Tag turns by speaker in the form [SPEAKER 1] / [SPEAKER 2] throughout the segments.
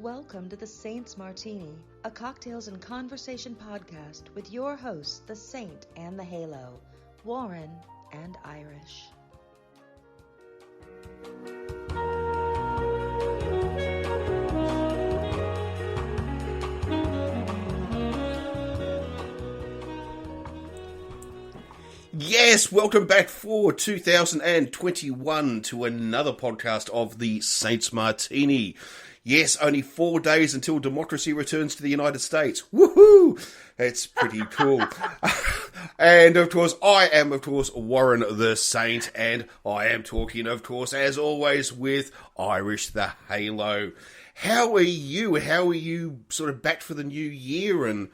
[SPEAKER 1] Welcome to the Saints Martini, a cocktails and conversation podcast with your hosts, the Saint and the Halo, Warren and Irish.
[SPEAKER 2] Yes, welcome back for 2021 to another podcast of the Saints Martini. Yes, only 4 days until democracy returns to the United States. Woohoo! It's pretty cool. And, of course, I am, Warren the Saint, and I am talking, of course, as always, with Irish the Halo. How are you? How are you sort of back for the new year and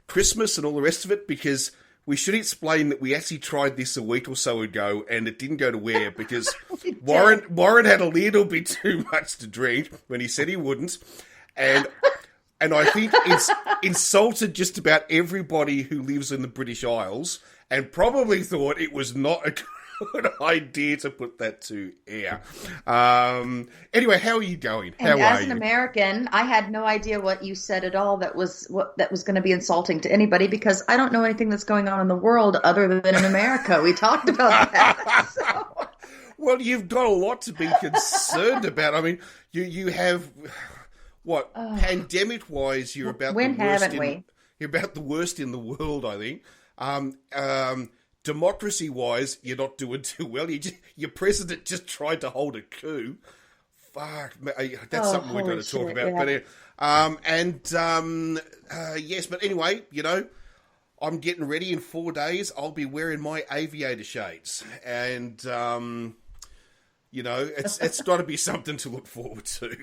[SPEAKER 2] Christmas and all the rest of it? Because we should explain that we actually tried this a week or so ago, and it didn't go to where because Warren had a little bit too much to drink when he said he wouldn't, and I think it's insulted just about everybody who lives in the British Isles, and probably thought it was not a good idea to put that to air. Anyway, how are you going?
[SPEAKER 3] And as an American, I had no idea what you said at all that was going to be insulting to anybody, because I don't know anything that's going on in the world other than in America. We talked about that. So.
[SPEAKER 2] Well, you've got a lot to be concerned about. I mean, you have what pandemic-wise, you're about
[SPEAKER 3] when
[SPEAKER 2] the worst.
[SPEAKER 3] Haven't we?
[SPEAKER 2] You're about the worst in the world, I think. Democracy-wise, you're not doing too well. Your president just tried to hold a coup. Fuck, that's something we're going to talk about.
[SPEAKER 3] Yeah.
[SPEAKER 2] Yes, but anyway, I'm getting ready in 4 days. I'll be wearing my aviator shades, and it's got to be something to look forward to.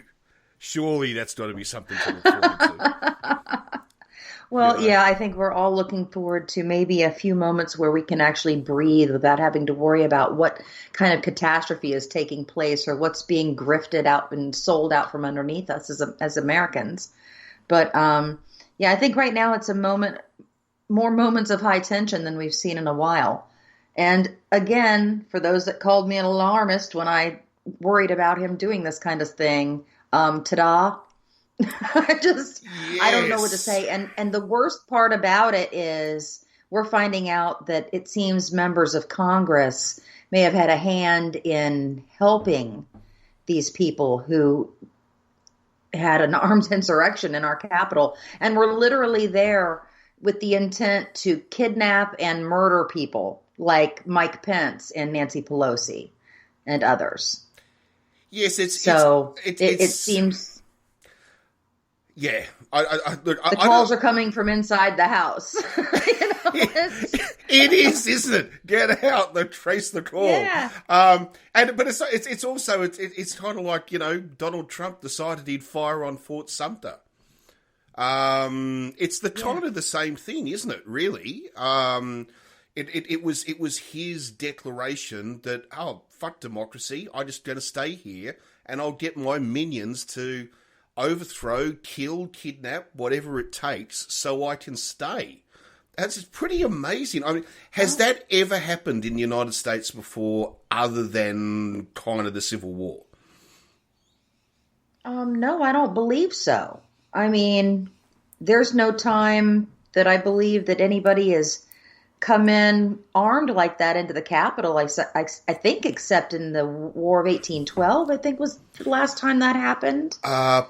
[SPEAKER 2] Surely that's got to be something to look forward to.
[SPEAKER 3] Well, yeah, I think we're all looking forward to maybe a few moments where we can actually breathe without having to worry about what kind of catastrophe is taking place or what's being grifted out and sold out from underneath us as Americans. But, I think right now it's more moments of high tension than we've seen in a while. And again, for those that called me an alarmist when I worried about him doing this kind of thing, ta-da. I don't know what to say. And the worst part about it is we're finding out that it seems members of Congress may have had a hand in helping these people who had an armed insurrection in our capital and were literally there with the intent to kidnap and murder people like Mike Pence and Nancy Pelosi and others.
[SPEAKER 2] Yes, it
[SPEAKER 3] seems.
[SPEAKER 2] Yeah,
[SPEAKER 3] the calls are coming from inside the house.
[SPEAKER 2] It is, isn't it? Get out, trace the call.
[SPEAKER 3] Yeah.
[SPEAKER 2] But it's also kind of like Donald Trump decided he'd fire on Fort Sumter. It's kind of the same thing, isn't it? Really. It was his declaration that fuck democracy. I'm just going to stay here and I'll get my minions to overthrow, kill, kidnap, whatever it takes, so I can stay. That's pretty amazing. I mean, has that ever happened in the United States before, other than kind of the Civil War?
[SPEAKER 3] No, I don't believe so. I mean, there's no time that I believe that anybody has come in armed like that into the Capitol. I think, except in the War of 1812, I think was the last time that happened.
[SPEAKER 2] But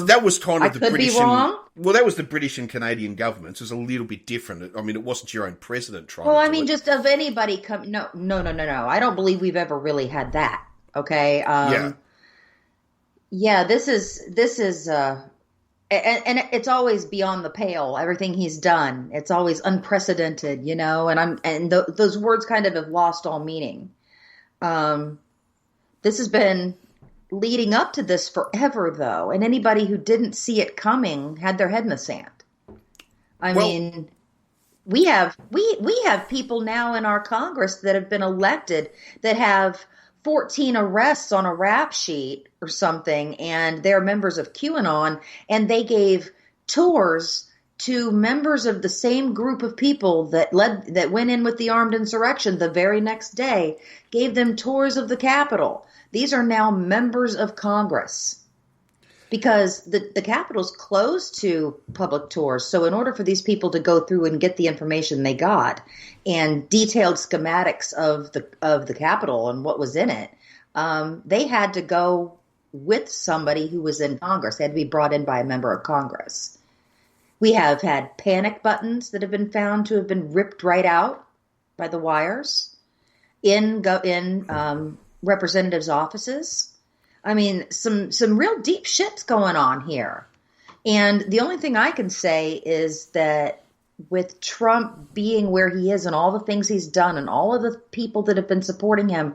[SPEAKER 2] that was kind of the British.
[SPEAKER 3] Be wrong.
[SPEAKER 2] Well, that was the British and Canadian governments. It was a little bit different. I mean, it wasn't your own president trying.
[SPEAKER 3] Well,
[SPEAKER 2] to
[SPEAKER 3] I mean, just of anybody come. No. I don't believe we've ever really had that. Okay. Yeah. This is. And it's always beyond the pale. Everything he's done, it's always unprecedented, and those words kind of have lost all meaning. This has been leading up to this forever, though, and anybody who didn't see it coming had their head in the sand. I mean, we have people now in our Congress that have been elected that have 14 arrests on a rap sheet or something, and they're members of QAnon, and they gave tours to members of the same group of people that went in with the armed insurrection the very next day, gave them tours of the Capitol. These are now members of Congress. because the Capitol's closed to public tours. So in order for these people to go through and get the information they got and detailed schematics of the Capitol and what was in it, they had to go with somebody who was in Congress. They had to be brought in by a member of Congress. We have had panic buttons that have been found to have been ripped right out by the wires in representatives' offices. I mean, some real deep shit's going on here. And the only thing I can say is that with Trump being where he is and all the things he's done and all of the people that have been supporting him,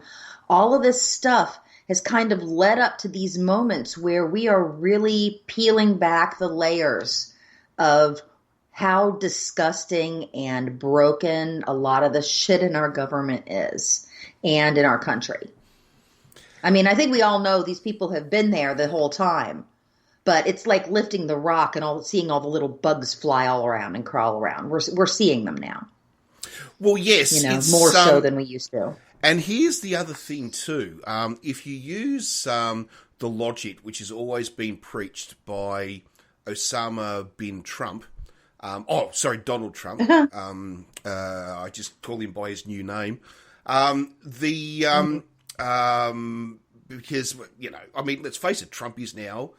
[SPEAKER 3] all of this stuff has kind of led up to these moments where we are really peeling back the layers of how disgusting and broken a lot of the shit in our government is and in our country. I mean, I think we all know these people have been there the whole time, but it's like lifting the rock and seeing all the little bugs fly all around and crawl around. We're seeing them now.
[SPEAKER 2] Well, yes,
[SPEAKER 3] more so than we used to.
[SPEAKER 2] And here's the other thing too: if you use the logic which has always been preached by Osama bin Trump, Donald Trump. I just call him by his new name. Because, I mean, let's face it, Trump is now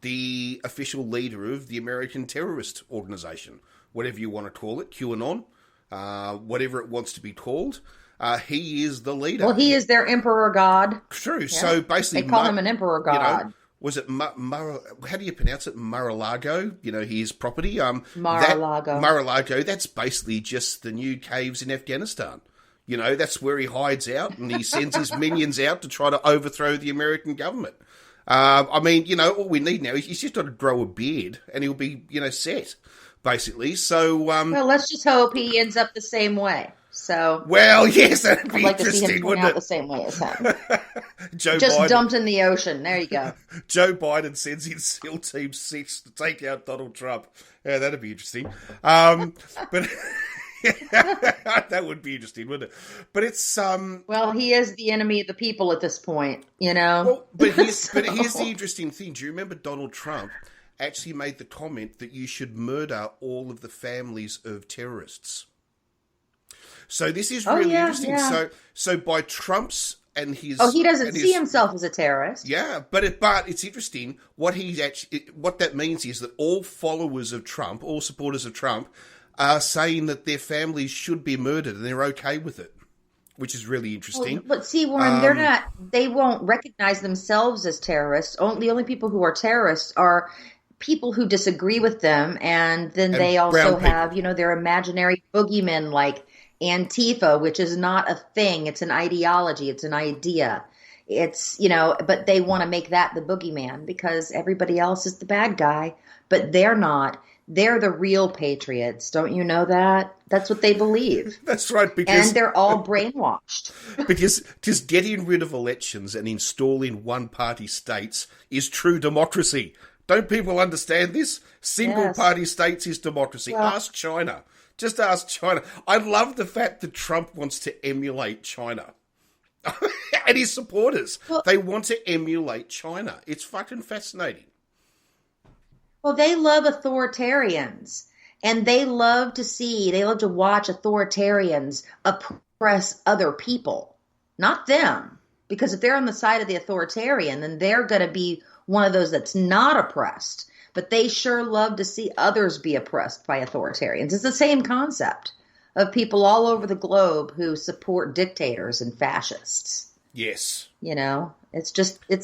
[SPEAKER 2] the official leader of the American terrorist organization, whatever you want to call it, QAnon, whatever it wants to be called. He is the leader.
[SPEAKER 3] Well, he is their emperor god.
[SPEAKER 2] True. Yeah.
[SPEAKER 3] So
[SPEAKER 2] basically,
[SPEAKER 3] they call him an emperor god.
[SPEAKER 2] Was it how do you pronounce it? Mar-a-Lago, his property.
[SPEAKER 3] Mar-a-Lago.
[SPEAKER 2] Mar-a-Lago. That's basically just the new caves in Afghanistan. That's where he hides out, and he sends his minions out to try to overthrow the American government. I mean, all we need now is he's just got to grow a beard, and he'll be, set, basically. So,
[SPEAKER 3] well, let's just hope he ends up the same way. So,
[SPEAKER 2] well, yes, that'd be
[SPEAKER 3] I'd like
[SPEAKER 2] interesting,
[SPEAKER 3] to see him
[SPEAKER 2] wouldn't
[SPEAKER 3] out
[SPEAKER 2] it?
[SPEAKER 3] The same way as him.
[SPEAKER 2] Just
[SPEAKER 3] Biden. Dumped in the ocean. There you go.
[SPEAKER 2] Joe Biden sends in SEAL Team 6 to take out Donald Trump. Yeah, that'd be interesting. But that would be interesting, wouldn't it? But it's
[SPEAKER 3] well, he is the enemy of the people at this point,
[SPEAKER 2] Well, but here's the interesting thing. Do you remember Donald Trump actually made the comment that you should murder all of the families of terrorists? So this is really interesting.
[SPEAKER 3] Yeah.
[SPEAKER 2] So by Trump's and his
[SPEAKER 3] he doesn't see himself as a terrorist.
[SPEAKER 2] Yeah, but it's interesting what that means is that all followers of Trump, all supporters of Trump, are saying that their families should be murdered and they're okay with it, which is really interesting.
[SPEAKER 3] Well, but see, Warren, they won't recognize themselves as terrorists. The only people who are terrorists are people who disagree with them, and then they also have, their imaginary boogeymen like Antifa, which is not a thing. It's an ideology. It's an idea. It's, but they want to make that the boogeyman because everybody else is the bad guy, but they're not. They're the real patriots. Don't you know that? That's what they believe.
[SPEAKER 2] That's right.
[SPEAKER 3] And they're all brainwashed.
[SPEAKER 2] because getting rid of elections and installing one-party states is true democracy. Don't people understand this? Single-party states is democracy. Well, ask China. Just ask China. I love the fact that Trump wants to emulate China. And his supporters. Well, they want to emulate China. It's fucking fascinating.
[SPEAKER 3] Well, they love authoritarians. And they love to watch authoritarians oppress other people. Not them. Because if they're on the side of the authoritarian, then they're going to be one of those that's not oppressed. But they sure love to see others be oppressed by authoritarians. It's the same concept of people all over the globe who support dictators and fascists.
[SPEAKER 2] Yes.
[SPEAKER 3] It's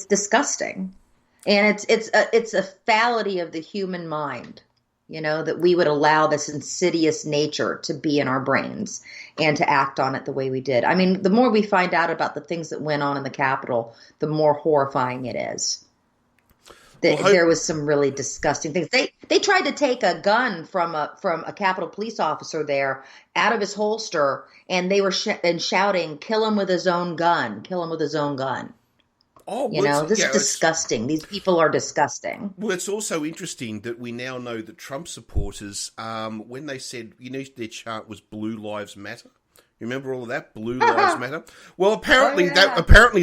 [SPEAKER 3] disgusting. And it's a fallacy of the human mind, that we would allow this insidious nature to be in our brains and to act on it the way we did. I mean, the more we find out about the things that went on in the Capitol, the more horrifying it is. There was some really disgusting things. They tried to take a gun from a Capitol police officer there out of his holster, and they were shouting, "Kill him with his own gun! Kill him with his own gun!"
[SPEAKER 2] Oh,
[SPEAKER 3] this is disgusting. These people are disgusting.
[SPEAKER 2] Well, it's also interesting that we now know that Trump supporters, when they said, their chant was "Blue Lives Matter," Remember all of that? Blue Lives Matter. Well, apparently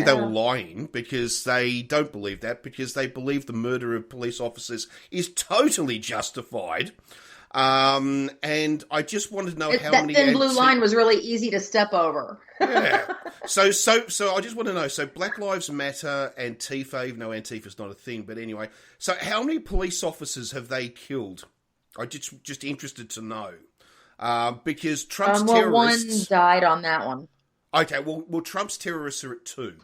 [SPEAKER 2] they were lying because they don't believe that, because they believe the murder of police officers is totally justified. And I just wanted to know how many.
[SPEAKER 3] That thin blue line was really easy to step over.
[SPEAKER 2] Yeah. So I just want to know. So Black Lives Matter, Antifa, even though Antifa's not a thing, but anyway. So how many police officers have they killed? I'm just interested to know. Because Trump's terrorists...
[SPEAKER 3] one died on that one.
[SPEAKER 2] Okay, well, Trump's terrorists are at 2.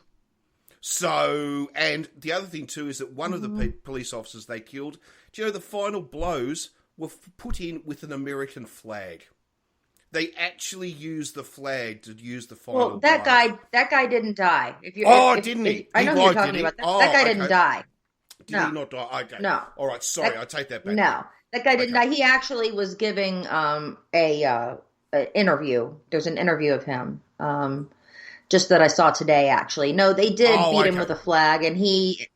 [SPEAKER 2] So, and the other thing too is that one of the police officers they killed, do you know, the final blows were put in with an American flag. They actually used the flag to use the final blow.
[SPEAKER 3] That guy didn't die.
[SPEAKER 2] Didn't he?
[SPEAKER 3] I know who you're talking about. That guy didn't die.
[SPEAKER 2] Did he not die? Okay.
[SPEAKER 3] No.
[SPEAKER 2] All right, sorry, I take that back.
[SPEAKER 3] No. That guy didn't die. He actually was giving a interview. There's an interview of him, just that I saw today. Actually, no, they did beat him with a flag, and the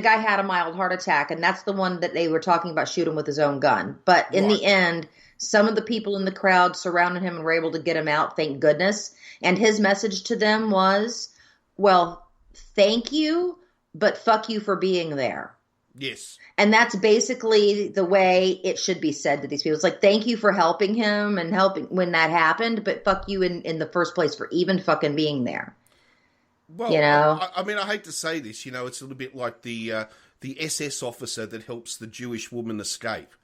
[SPEAKER 3] guy had a mild heart attack, and that's the one that they were talking about shooting with his own gun. But in the end, some of the people in the crowd surrounded him and were able to get him out. Thank goodness. And his message to them was, "Well, thank you, but fuck you for being there."
[SPEAKER 2] Yes.
[SPEAKER 3] And that's basically the way it should be said to these people. It's like, thank you for helping him and helping when that happened, but fuck you in the first place for even fucking being there.
[SPEAKER 2] Well,
[SPEAKER 3] you know?
[SPEAKER 2] I mean, I hate to say this, you know, it's a little bit like the SS officer that helps the Jewish woman escape.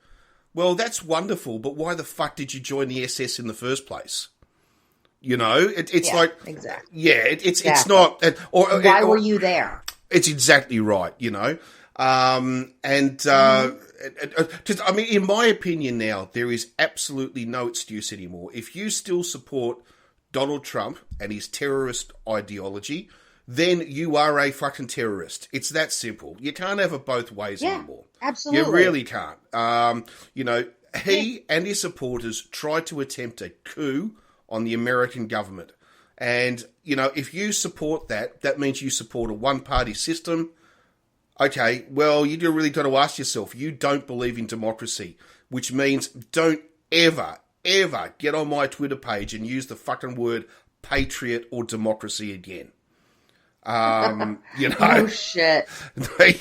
[SPEAKER 2] Well, that's wonderful, but why the fuck did you join the SS in the first place? You know, it's like...
[SPEAKER 3] Exactly.
[SPEAKER 2] Yeah, it's not...
[SPEAKER 3] Why were you there?
[SPEAKER 2] It's exactly right, you know. I mean, in my opinion now, there is absolutely no excuse anymore. If you still support Donald Trump and his terrorist ideology, then you are a fucking terrorist. It's that simple. You can't have it both ways anymore.
[SPEAKER 3] Absolutely.
[SPEAKER 2] You really can't. You know, he and his supporters tried to attempt a coup on the American government. And, you know, if you support that, that means you support a one-party system. Okay, well, you really got to ask yourself, you don't believe in democracy, which means don't ever, ever get on my Twitter page and use the fucking word patriot or democracy again. You know.
[SPEAKER 3] Oh, shit.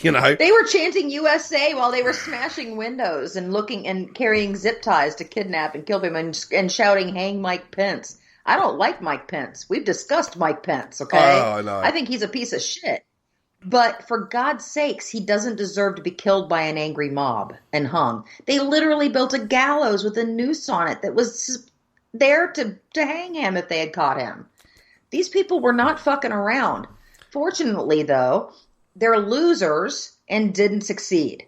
[SPEAKER 2] You know.
[SPEAKER 3] They were chanting USA while they were smashing windows and looking and carrying zip ties to kidnap and kill him and shouting, hang Mike Pence. I don't like Mike Pence. We've discussed Mike Pence, okay?
[SPEAKER 2] Oh, no.
[SPEAKER 3] I think he's a piece of shit. But for God's sakes, he doesn't deserve to be killed by an angry mob and hung. They literally built a gallows with a noose on it that was there to hang him if they had caught him. These people were not fucking around. Fortunately, though, they're losers and didn't succeed.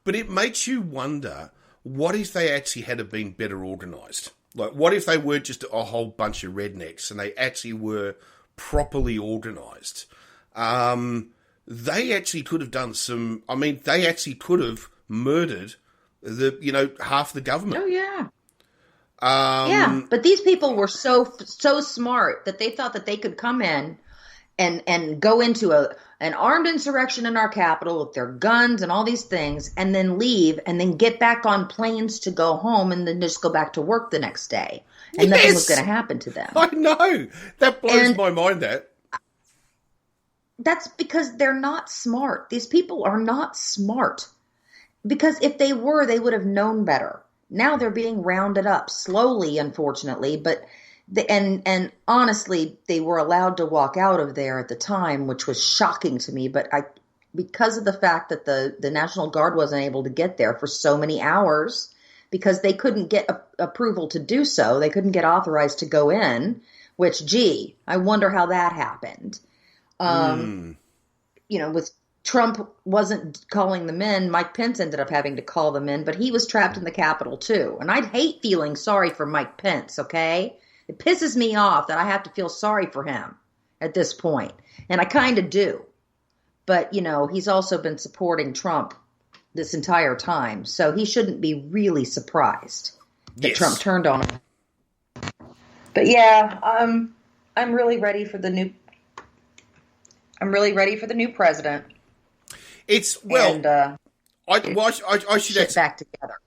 [SPEAKER 2] But it makes you wonder, what if they actually had been better organised? Like, what if they weren't just a whole bunch of rednecks and they actually were properly organised? They actually could have done some... I mean, they actually could have murdered half the government.
[SPEAKER 3] Oh, yeah. Yeah, but these people were so smart that they thought that they could come in and go into an armed insurrection in our capital with their guns and all these things, and then leave, and then get back on planes to go home, and then just go back to work the next day. And nothing was going to happen to them.
[SPEAKER 2] I know. That blows my mind, that.
[SPEAKER 3] That's because they're not smart. These people are not smart. Because if they were, they would have known better. Now they're being rounded up slowly, unfortunately, but and honestly, they were allowed to walk out of there at the time, which was shocking to me. But because of the fact that the National Guard wasn't able to get there for so many hours, because they couldn't get approval to do so, they couldn't get authorized to go in. Which, gee, I wonder how that happened. You know, with Trump wasn't calling them in, Mike Pence ended up having to call them in, but he was trapped in the Capitol too. And I'd hate feeling sorry for Mike Pence, okay? It pisses me off that I have to feel sorry for him at this point. And I kind of do. But, you know, he's also been supporting Trump this entire time. So he shouldn't be really surprised that Trump turned on him. But yeah, I'm really ready for the new president.
[SPEAKER 2] It's I should
[SPEAKER 3] get back together.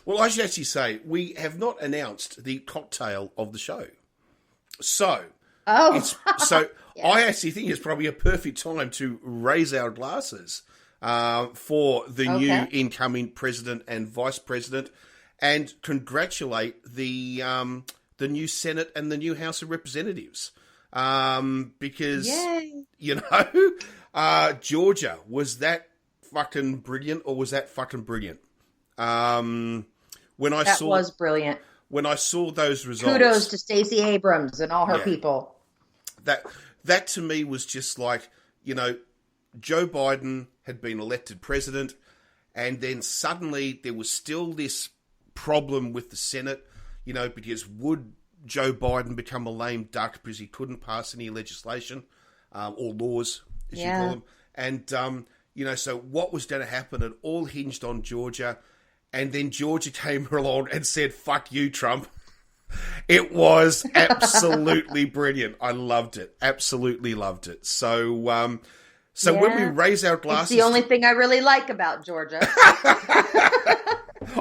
[SPEAKER 2] Well, I should actually say we have not announced the cocktail of the show. So,
[SPEAKER 3] Yeah.
[SPEAKER 2] I actually think it's probably a perfect time to raise our glasses for the new incoming president and vice president, and congratulate the new Senate and the new House of Representatives. Because,
[SPEAKER 3] Yay.
[SPEAKER 2] Georgia, was that fucking brilliant, or was that fucking brilliant? That
[SPEAKER 3] was brilliant.
[SPEAKER 2] When I saw those results,
[SPEAKER 3] kudos to Stacey Abrams and all her people.
[SPEAKER 2] That to me was just like, Joe Biden had been elected president, and then suddenly there was still this problem with the Senate, because would Joe Biden become a lame duck because he couldn't pass any legislation or laws, as you call them. And, so what was going to happen? It all hinged on Georgia. And then Georgia came along and said, fuck you, Trump. It was absolutely brilliant. I loved it. Absolutely loved it. So when we raise our glasses...
[SPEAKER 3] It's the only thing I really like about Georgia.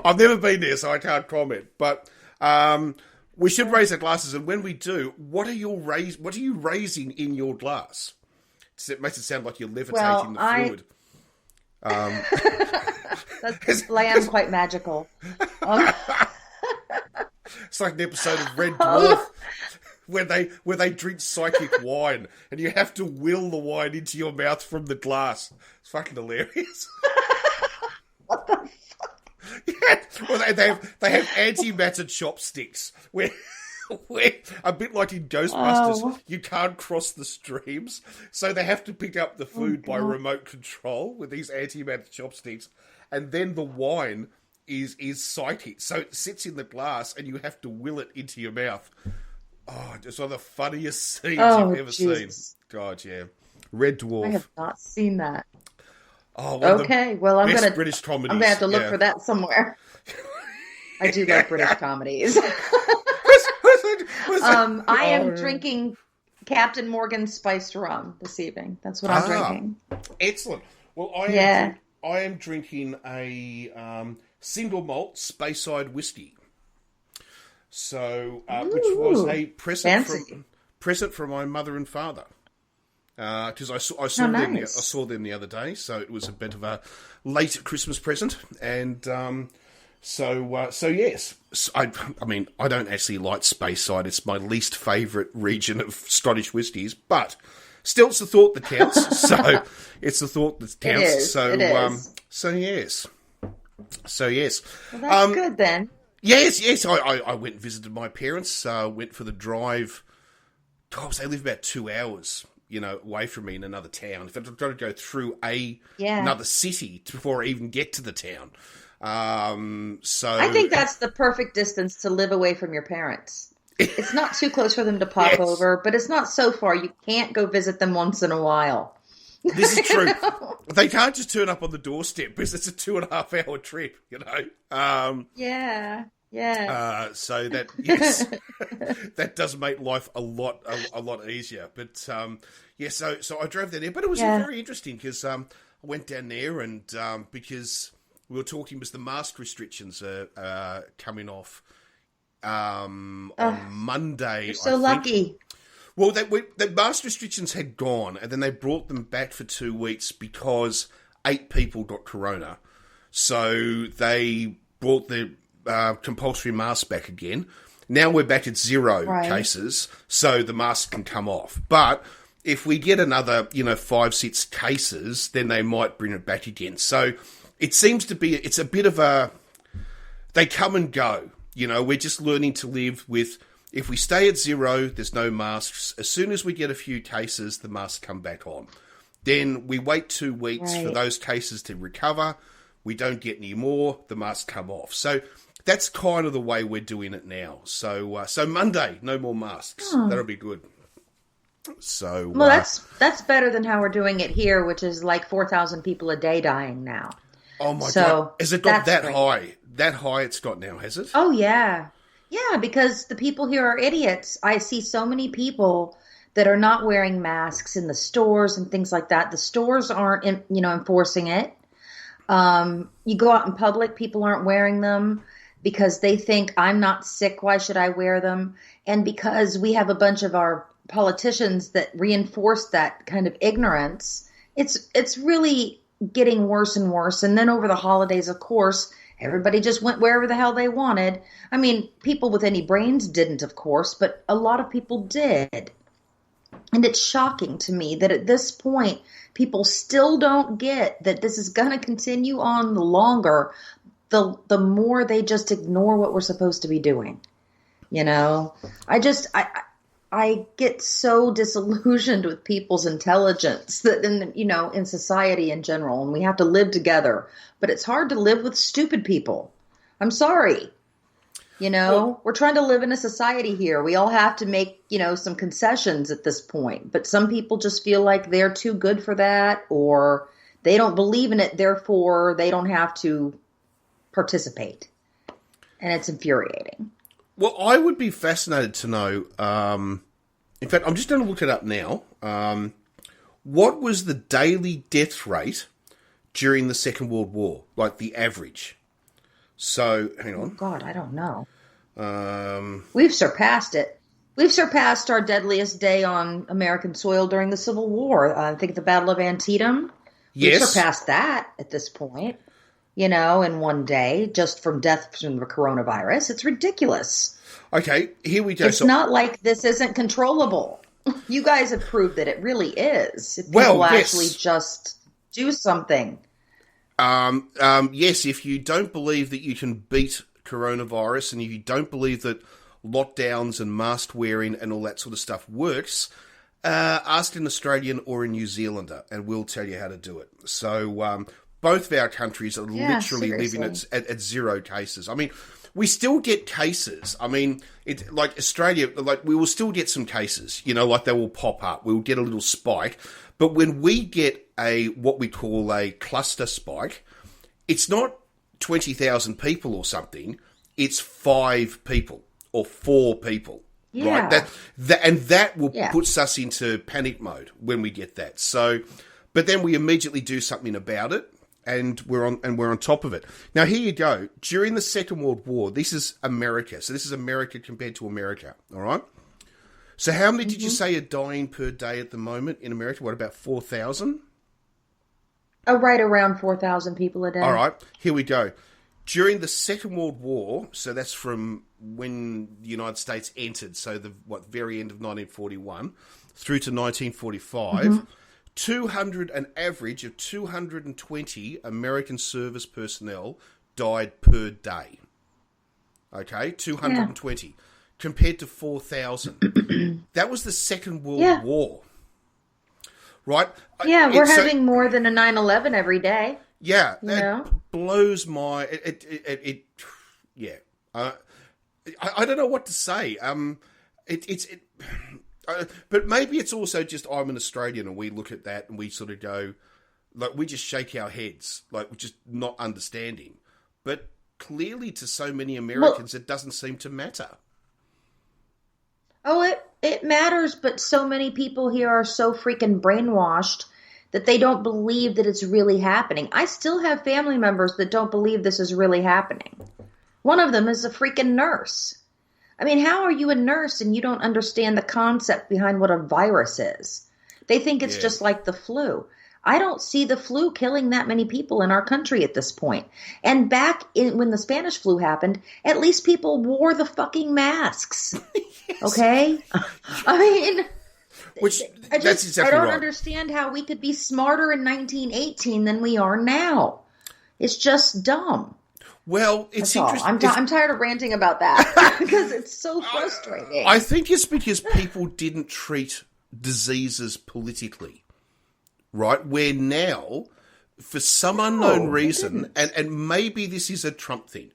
[SPEAKER 2] I've never been there, so I can't comment. But we should raise our glasses. And when we do, what are you raising in your glass? It makes it sound like you're levitating the fluid.
[SPEAKER 3] I am quite magical.
[SPEAKER 2] It's like an episode of Red Dwarf where they drink psychic wine and you have to will the wine into your mouth from the glass. It's fucking hilarious.
[SPEAKER 3] What the fuck?
[SPEAKER 2] Yeah. Well, they have antimatter chopsticks where a bit like in Ghostbusters, you can't cross the streams, so they have to pick up the food by remote control with these antimatter chopsticks, and then the wine is psychic, so it sits in the glass and you have to will it into your mouth. Oh, it's one of the funniest scenes you've ever seen. God, yeah. Red Dwarf.
[SPEAKER 3] I have not seen that.
[SPEAKER 2] Oh,
[SPEAKER 3] okay, well, I'm gonna
[SPEAKER 2] British comedies.
[SPEAKER 3] I'm gonna have to look for that somewhere. I do like British comedies. I am drinking Captain Morgan's spiced rum this evening. That's what I'm drinking.
[SPEAKER 2] Excellent. Well, I am drinking a single malt Speyside whiskey. So, which was a present from my mother and father. Because I saw them. I saw them the other day, so it was a bit of a late Christmas present, and So yes, I mean, I don't actually like Speyside. It's my least favourite region of Scottish whiskies, but still, it's the thought that counts. So it's the thought that counts.
[SPEAKER 3] It is.
[SPEAKER 2] So yes.
[SPEAKER 3] Well, that's good then.
[SPEAKER 2] Yes. I went and visited my parents. Went for the drive. God, they live about 2 hours, away from me in another town. If I've got to go through another city before I even get to the town. So
[SPEAKER 3] I think that's the perfect distance to live away from your parents. It's not too close for them to pop over, but it's not so far. You can't go visit them once in a while.
[SPEAKER 2] This is true. They can't just turn up on the doorstep because it's a 2.5 hour trip,
[SPEAKER 3] Yeah.
[SPEAKER 2] So that, yes, that does make life a lot easier. But, so I drove down there, but it was very interesting because, I went down there and, because we were talking because the mask restrictions are coming off on Monday.
[SPEAKER 3] You're so lucky.
[SPEAKER 2] Well, the mask restrictions had gone, and then they brought them back for 2 weeks because 8 people got corona. So they brought the compulsory mask back again. Now we're back at 0 cases, so the mask can come off. But if we get another, 5-6 cases, then they might bring it back again. So it seems to be, it's a bit of they come and go. We're just learning to live with, if we stay at 0, there's no masks. As soon as we get a few cases, the masks come back on. Then we wait 2 weeks for those cases to recover. We don't get any more, the masks come off. So that's kind of the way we're doing it now. So Monday, no more masks. That'll be good. So
[SPEAKER 3] well, that's better than how we're doing it here, which is like 4,000 people a day dying now.
[SPEAKER 2] Oh my God. Has it got that high? That high it's got now, has it?
[SPEAKER 3] Oh, yeah. Yeah, because the people here are idiots. I see so many people that are not wearing masks in the stores and things like that. The stores aren't, enforcing it. You go out in public, people aren't wearing them. because they think I'm not sick, why should I wear them? And because we have a bunch of our politicians that reinforce that kind of ignorance, it's really getting worse and worse. And then over the holidays, of course, everybody just went wherever the hell they wanted. I mean, people with any brains didn't, of course, but a lot of people did. And it's shocking to me that at this point, people still don't get that this is going to continue on the longer, the more they just ignore what we're supposed to be doing. You know, I get so disillusioned with people's intelligence that in society in general, and we have to live together, but it's hard to live with stupid people. I'm sorry. We're trying to live in a society here. We all have to make, some concessions at this point, but some people just feel like they're too good for that, or they don't believe in it. Therefore they don't have to participate. And it's infuriating.
[SPEAKER 2] Well, I would be fascinated to know, in fact, I'm just going to look it up now. What was the daily death rate during the Second World War? Like the average? So, hang on.
[SPEAKER 3] Oh, God, I don't know. We've surpassed it. We've surpassed our deadliest day on American soil during the Civil War. I think the Battle of Antietam.
[SPEAKER 2] Yes.
[SPEAKER 3] We've surpassed that at this point. In one day, just from death from the coronavirus. It's ridiculous.
[SPEAKER 2] Okay, here we go.
[SPEAKER 3] It's not like this isn't controllable. You guys have proved that it really is. If people actually just do something.
[SPEAKER 2] Yes, if you don't believe that you can beat coronavirus, and if you don't believe that lockdowns and mask wearing and all that sort of stuff works, ask an Australian or a New Zealander, and we'll tell you how to do it. So, both of our countries are literally living at zero cases. I mean, we still get cases. I mean, like Australia, like we will still get some cases, like they will pop up. We'll get a little spike. But when we get what we call a cluster spike, it's not 20,000 people or something. It's 5 people or 4 people.
[SPEAKER 3] Yeah.
[SPEAKER 2] Right? That will puts us into panic mode when we get that. So, but then we immediately do something about it. And we're on top of it. Now, here you go. During the Second World War, this is America. So this is America compared to America, all right? So how many did you say are dying per day at the moment in America? What, about 4,000?
[SPEAKER 3] Oh, right around 4,000 people a day.
[SPEAKER 2] All right, here we go. During the Second World War, so that's from when the United States entered, so the very end of 1941 through to 1945, an average of 220 American service personnel died per day. Okay, 220 compared to 4,000. That was the Second World War, right?
[SPEAKER 3] Yeah, we're having more than a 9/11 every day.
[SPEAKER 2] Yeah, that blows my. I don't know what to say. But maybe it's also just I'm an Australian and we look at that and we sort of go, like, we just shake our heads, like, we're just not understanding. But clearly to so many Americans, it doesn't seem to matter.
[SPEAKER 3] Oh, it matters, but so many people here are so freaking brainwashed that they don't believe that it's really happening. I still have family members that don't believe this is really happening. One of them is a freaking nurse. I mean, how are you a nurse and you don't understand the concept behind what a virus is? They think it's just like the flu. I don't see the flu killing that many people in our country at this point. And back when the Spanish flu happened, at least people wore the fucking masks. Okay? I mean, I don't understand how we could be smarter in 1918 than we are now. It's just dumb.
[SPEAKER 2] Well, it's interesting.
[SPEAKER 3] I'm tired of ranting about that because it's so frustrating.
[SPEAKER 2] I think it's because people didn't treat diseases politically, right? Where now, for some unknown reason, and maybe this is a Trump thing.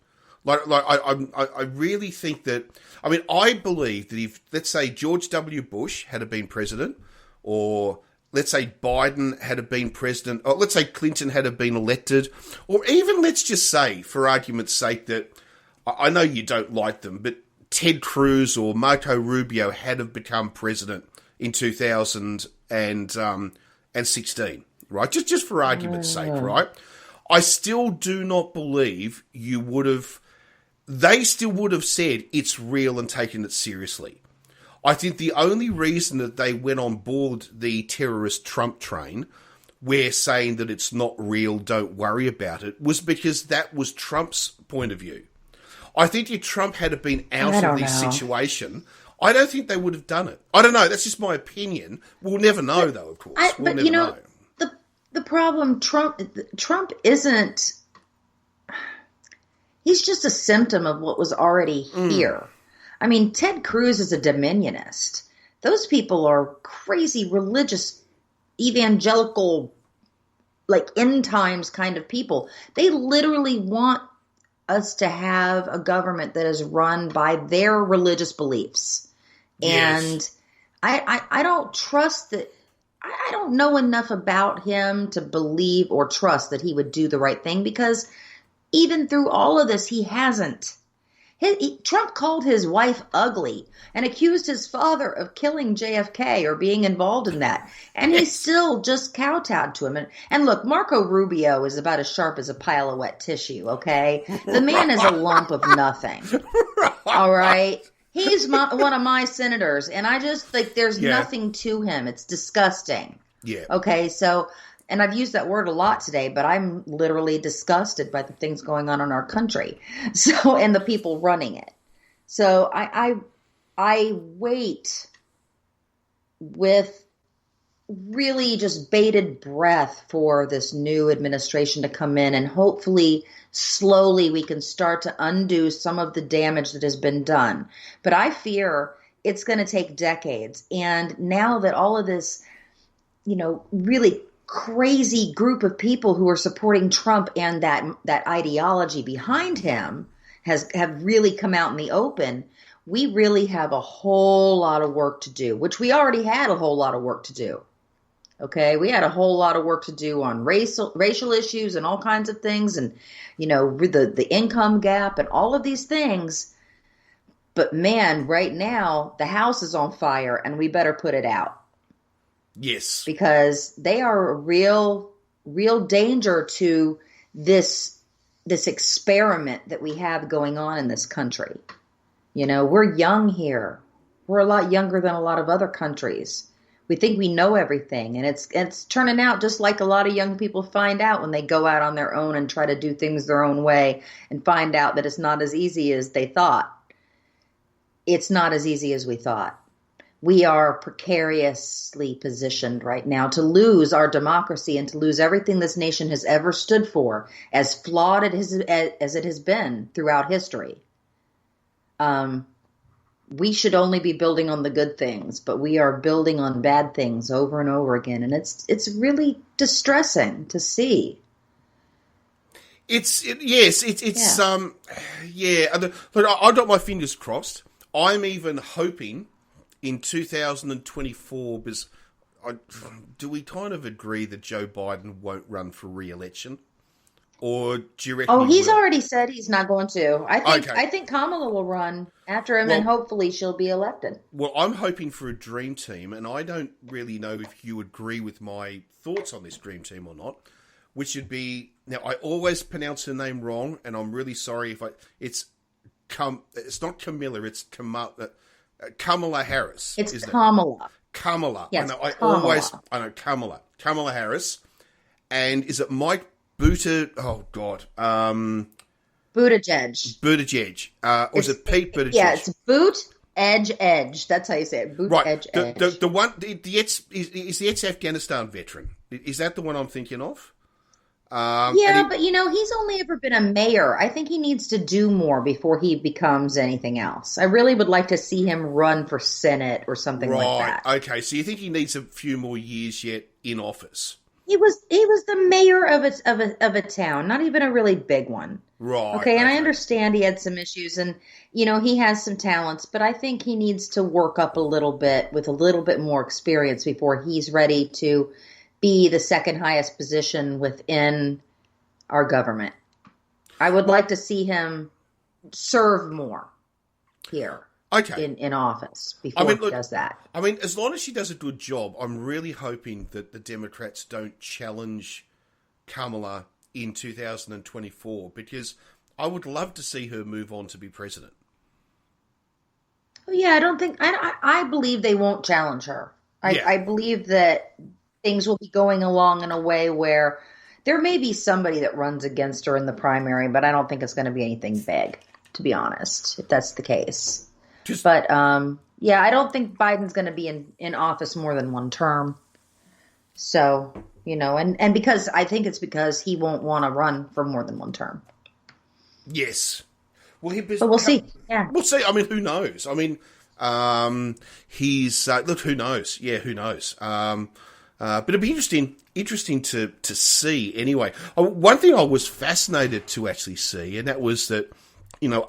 [SPEAKER 2] I really think that. I mean, I believe that if, let's say, George W. Bush had been president, or let's say Biden had been president, or let's say Clinton had been elected, or even let's just say, for argument's sake, that I know you don't like them, but Ted Cruz or Marco Rubio had become president in 2016, right? Just for argument's sake, right? I still do not believe you would have they still would have said it's real and taken it seriously. I think the only reason that they went on board the terrorist Trump train, where saying that it's not real, don't worry about it, was because that was Trump's point of view. I think if Trump had been out of this situation, I don't think they would have done it. I don't know. That's just my opinion. We'll never know, though, of course. We'll never know.
[SPEAKER 3] The problem, Trump isn't... He's just a symptom of what was already here. I mean, Ted Cruz is a dominionist. Those people are crazy religious, evangelical, like end times kind of people. They literally want us to have a government that is run by their religious beliefs. Yes. And I don't trust that. I don't know enough about him to believe or trust that he would do the right thing, because even through all of this, he hasn't. Trump called his wife ugly and accused his father of killing JFK or being involved in that. And he still just kowtowed to him. And look, Marco Rubio is about as sharp as a pile of wet tissue, okay? The man is a lump of nothing. All right? He's one of my senators, and I just think there's nothing to him. It's disgusting. Yeah. Okay, so... And I've used that word a lot today, but I'm literally disgusted by the things going on in our country. So, and the people running it. So I wait with really just bated breath for this new administration to come in, and hopefully slowly we can start to undo some of the damage that has been done. But I fear it's going to take decades. And now that all of this, really crazy group of people who are supporting Trump and that ideology behind him have really come out in the open, we really have a whole lot of work to do, which we already had a whole lot of work to do. Okay, we had a whole lot of work to do on racial issues and all kinds of things, and the income gap and all of these things. But man, right now the house is on fire, and we better put it out.
[SPEAKER 2] Yes. Because
[SPEAKER 3] they are a real danger to this experiment that we have going on in this country. We're young here. We're a lot younger than a lot of other countries. We think we know everything, and it's turning out just like a lot of young people find out when they go out on their own and try to do things their own way and find out that it's not as easy as they thought. It's not as easy as we thought. We are precariously positioned right now to lose our democracy and to lose everything this nation has ever stood for, as flawed as it has been throughout history. We should only be building on the good things, but we are building on bad things over and over again, and it's really distressing to see.
[SPEAKER 2] Look, I've got my fingers crossed. I'm even hoping in 2024, because do we kind of agree that Joe Biden won't run for re-election? Or do you reckon
[SPEAKER 3] he's already said he's not going to. I think Kamala will run after him, and hopefully she'll be elected.
[SPEAKER 2] Well, I'm hoping for a dream team, and I don't really know if you agree with my thoughts on this dream team or not, which would be... Now, I always pronounce her name wrong, and I'm really sorry if it's not Camilla, it's Kamala Harris.
[SPEAKER 3] It's Kamala.
[SPEAKER 2] Kamala.
[SPEAKER 3] Yes,
[SPEAKER 2] I know Kamala. Kamala Harris. And is it Mike Buttigieg? Oh, God.
[SPEAKER 3] Buttigieg.
[SPEAKER 2] Buttigieg. Or is it Pete Buttigieg?
[SPEAKER 3] Yeah, it's Edge. That's how you say it. Edge.
[SPEAKER 2] The one, is the ex-Afghanistan veteran. Is that the one I'm thinking of?
[SPEAKER 3] But he's only ever been a mayor. I think he needs to do more before he becomes anything else. I really would like to see him run for Senate or something like that.
[SPEAKER 2] Okay, so you think he needs a few more years yet in office?
[SPEAKER 3] He was the mayor of a town, not even a really big one.
[SPEAKER 2] Right.
[SPEAKER 3] Okay, and I understand he had some issues, and he has some talents, but I think he needs to work up a little bit with a little bit more experience before he's ready to be the second highest position within our government. I would like to see him serve more here.
[SPEAKER 2] Okay.
[SPEAKER 3] In office before he does that.
[SPEAKER 2] I mean, as long as she does a good job, I'm really hoping that the Democrats don't challenge Kamala in 2024, because I would love to see her move on to be president.
[SPEAKER 3] Yeah, I don't think I believe they won't challenge her. I believe that things will be going along in a way where there may be somebody that runs against her in the primary, but I don't think it's going to be anything big, to be honest, if that's the case. But I don't think Biden's going to be in office more than one term. So, and because I think it's because he won't want to run for more than one term.
[SPEAKER 2] Yes. Well,
[SPEAKER 3] but we'll see. Yeah.
[SPEAKER 2] We'll see. I mean, who knows? I mean, look, who knows? Yeah, who knows? But it'd be interesting to see anyway. One thing I was fascinated to actually see, and that was that,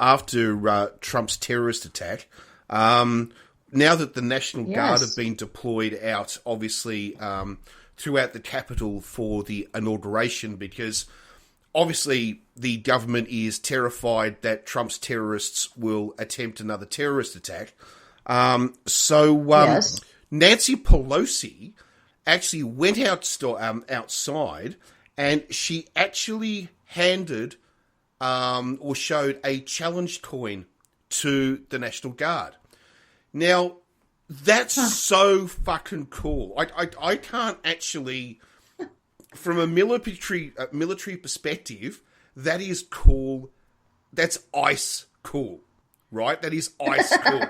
[SPEAKER 2] after Trump's terrorist attack, now that the National Guard have been deployed out, obviously, throughout the Capitol for the inauguration, because obviously the government is terrified that Trump's terrorists will attempt another terrorist attack. Nancy Pelosi actually went outside, and she actually handed or showed a challenge coin to the National Guard. Now, that's so fucking cool. I can't actually, from a military perspective, that is cool. That's ice cool, right? That is ice cool.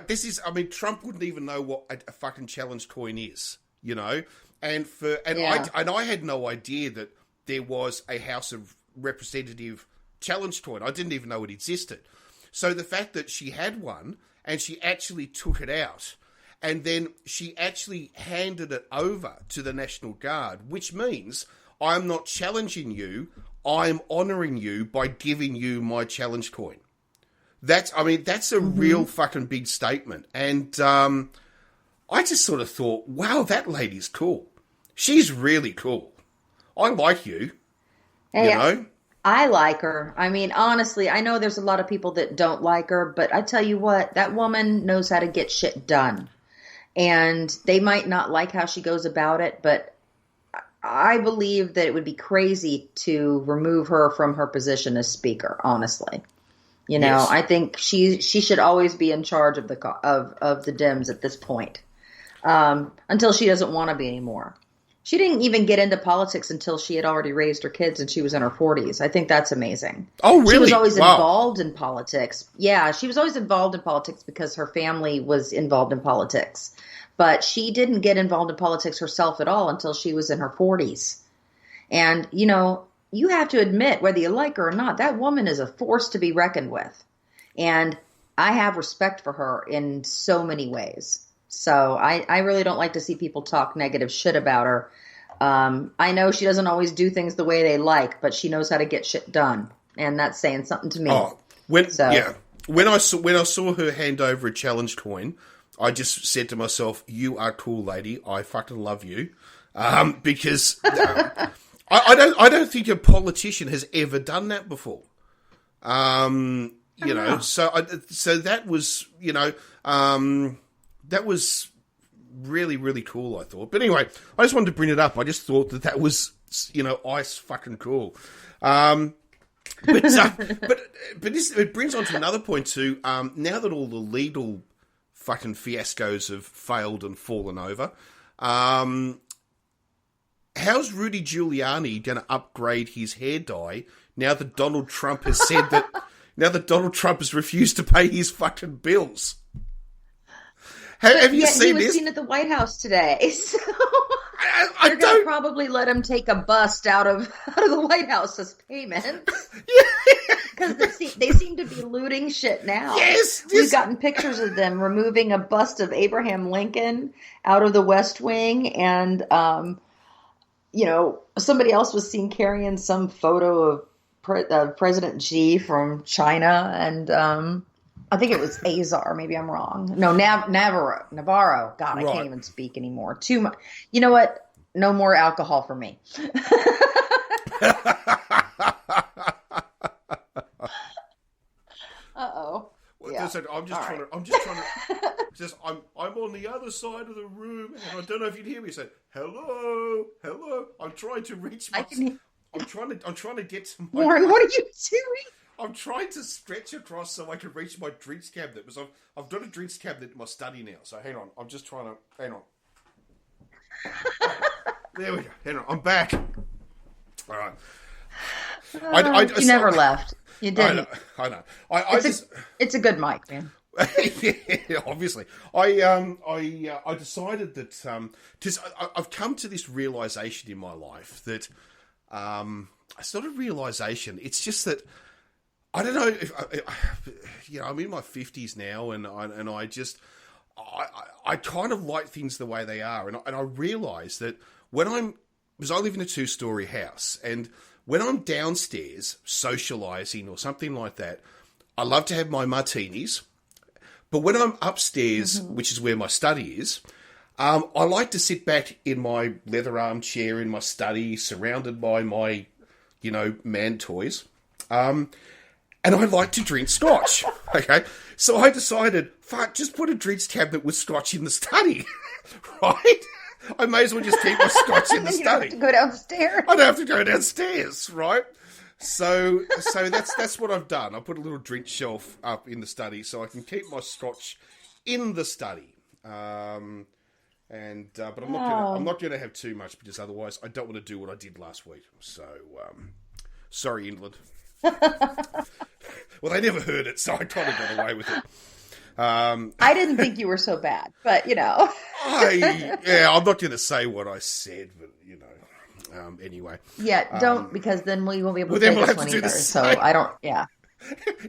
[SPEAKER 2] This is. I mean, Trump wouldn't even know what a fucking challenge coin is, and I had no idea that there was a House of Representative challenge coin. I didn't even know it existed. So the fact that she had one and she actually took it out, and then she actually handed it over to the National Guard, which means I'm not challenging you, I'm honouring you by giving you my challenge coin. That's a real fucking big statement. And I just sort of thought, wow, that lady's cool. She's really cool. I like you. Hey,
[SPEAKER 3] I like her. I mean, honestly, I know there's a lot of people that don't like her, but I tell you what, that woman knows how to get shit done. And they might not like how she goes about it, but I believe that it would be crazy to remove her from her position as speaker, honestly.
[SPEAKER 2] Yes.
[SPEAKER 3] I think she should always be in charge of the Dems at this point, until she doesn't want to be anymore. She didn't even get into politics until she had already raised her kids and she was in her 40s. I think that's amazing.
[SPEAKER 2] Oh, really?
[SPEAKER 3] She was always involved in politics. Yeah, she was always involved in politics because her family was involved in politics. But she didn't get involved in politics herself at all until she was in her 40s. And, you have to admit, whether you like her or not, that woman is a force to be reckoned with. And I have respect for her in so many ways. So I really don't like to see people talk negative shit about her. I know she doesn't always do things the way they like, but she knows how to get shit done. And that's saying something to me.
[SPEAKER 2] Oh, when I saw her hand over a challenge coin, I just said to myself, you are cool, lady. I fucking love you. Because I don't think a politician has ever done that before. So that was, that was really, really cool, I thought. But anyway, I just wanted to bring it up. I just thought that was, ice fucking cool. But it brings on to another point too. Now that all the legal fucking fiascos have failed and fallen over, how's Rudy Giuliani going to upgrade his hair dye now that Donald Trump has said that? Now that Donald Trump has refused to pay his fucking bills. Have you seen this?
[SPEAKER 3] He was seen at the White House today, so they're going to probably let him take a bust out of the White House as payment. Because they seem to be looting shit now.
[SPEAKER 2] Yes,
[SPEAKER 3] we've gotten pictures of them removing a bust of Abraham Lincoln out of the West Wing, and somebody else was seen carrying some photo of President Xi from China, and I think it was Azar. Maybe I'm wrong. No, Navarro. God, I can't even speak anymore. Too much. You know what? No more alcohol for me. Uh-oh.
[SPEAKER 2] Yeah. I'm on the other side of the room, and I don't know if you'd hear me say, hello. I'm trying to reach I'm trying to get to my...
[SPEAKER 3] Warren, what are you doing?
[SPEAKER 2] I'm trying to stretch across so I can reach my drinks cabinet, because I've got a drinks cabinet in my study now. So hang on, I'm just trying to... Hang on. There we go. Hang on, I'm back. All right.
[SPEAKER 3] You never left. You didn't.
[SPEAKER 2] I know.
[SPEAKER 3] It's a good mic, man.
[SPEAKER 2] Yeah, obviously. I decided that I've come to this realization in my life that it's not a realization. It's just that I don't know if I'm in my 50s now, and I kind of like things the way they are, and I realize that because I live in a 2-story house, and when I'm downstairs socializing or something like that, I love to have my martinis. But when I'm upstairs, which is where my study is, I like to sit back in my leather armchair in my study, surrounded by my, man toys. And I like to drink scotch. Okay. So I decided, just put a drinks cabinet with scotch in the study. Right? I may as well just keep my scotch in the study.
[SPEAKER 3] You don't have to go downstairs.
[SPEAKER 2] I don't have to go downstairs, right? So that's what I've done. I put a little drink shelf up in the study so I can keep my scotch in the study. But I'm not gonna have too much, because otherwise I don't want to do what I did last week. So sorry, England. Well, they never heard it, so I kind of got away with it.
[SPEAKER 3] I didn't think you were so bad, but
[SPEAKER 2] I'm not going to say what I said, but anyway.
[SPEAKER 3] Yeah, don't, because then we won't be able to
[SPEAKER 2] then
[SPEAKER 3] say
[SPEAKER 2] we'll
[SPEAKER 3] this
[SPEAKER 2] have
[SPEAKER 3] one
[SPEAKER 2] to do
[SPEAKER 3] either.
[SPEAKER 2] the
[SPEAKER 3] So
[SPEAKER 2] same.
[SPEAKER 3] I don't. Yeah,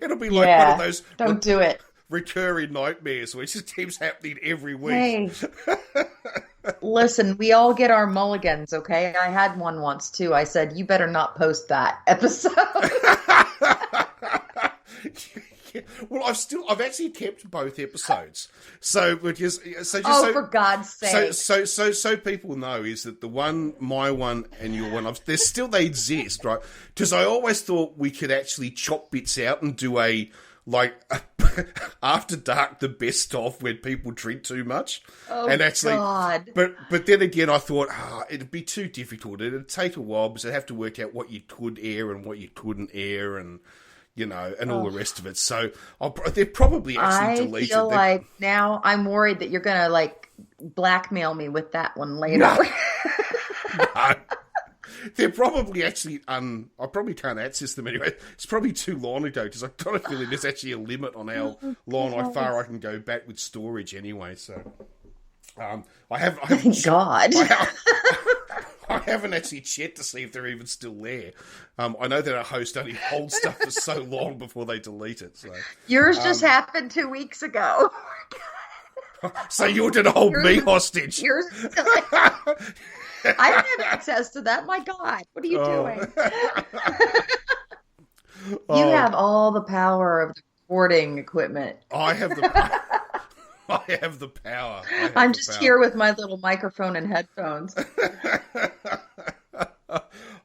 [SPEAKER 2] it'll be like one of those.
[SPEAKER 3] Don't do it.
[SPEAKER 2] Recurring nightmares, which just keeps happening every week.
[SPEAKER 3] Hey, listen, we all get our mulligans, okay? I had one once too. I said, you better not post that episode.
[SPEAKER 2] Well, I've actually kept both episodes. So
[SPEAKER 3] for God's sake.
[SPEAKER 2] So people know is that my one and your one, they exist, right? Because I always thought we could actually chop bits out and do after dark, the best of when people drink too much.
[SPEAKER 3] Oh,
[SPEAKER 2] and actually,
[SPEAKER 3] God.
[SPEAKER 2] But then again, I thought it'd be too difficult. It'd take a while because I'd have to work out what you could air and what you couldn't air, and and all the rest of it. So they're probably actually deleted.
[SPEAKER 3] I feel like now I'm worried that you're gonna blackmail me with that one later.
[SPEAKER 2] No. They're probably actually I probably can't access them anyway. It's probably too long ago, because I've got a feeling there's actually a limit on how far I can go back with storage anyway. So I haven't
[SPEAKER 3] God.
[SPEAKER 2] I haven't actually checked to see if they're even still there. I know that our host only holds stuff for so long before they delete it. So
[SPEAKER 3] yours just happened 2 weeks ago.
[SPEAKER 2] So you're going to hold me hostage.
[SPEAKER 3] Yours. I don't have access to that. My God, what are you doing? You have all the power of the recording equipment.
[SPEAKER 2] I have the power. I have the power.
[SPEAKER 3] I'm just here with my little microphone and headphones.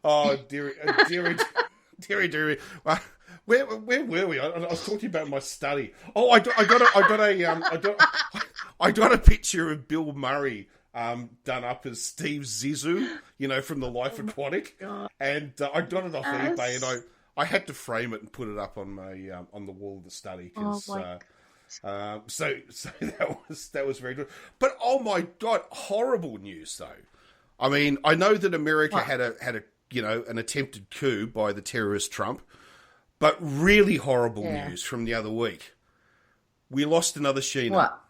[SPEAKER 2] Oh, dearie. Where were we? I was talking about my study. Oh, I got a picture of Bill Murray done up as Steve Zissou, from The Life Aquatic, and I got it off eBay, and I had to frame it and put it up on my on the wall of the study. So that was very good. But oh my God, horrible news though. I mean, I know that America had a an attempted coup by the terrorist Trump, but really horrible news from the other week. We lost another Sheena.
[SPEAKER 3] What?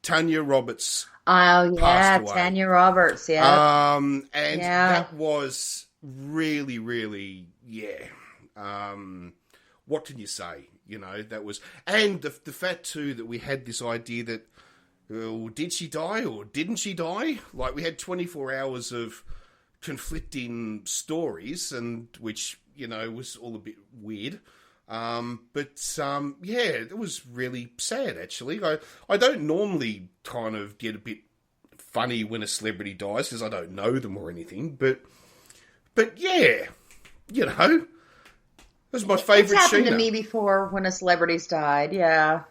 [SPEAKER 2] Tanya Roberts.
[SPEAKER 3] Oh yeah, Tanya Roberts. Yeah.
[SPEAKER 2] That was really, really, what can you say? That was, and the fact too that we had this idea that, did she die or didn't she die? Like, we had 24 hours of conflicting stories, and which was all a bit weird. It was really sad actually. I don't normally kind of get a bit funny when a celebrity dies because I don't know them or anything, but yeah, it was my favourite.
[SPEAKER 3] It's happened
[SPEAKER 2] Sheena.
[SPEAKER 3] to me before when a celebrity's died. Yeah.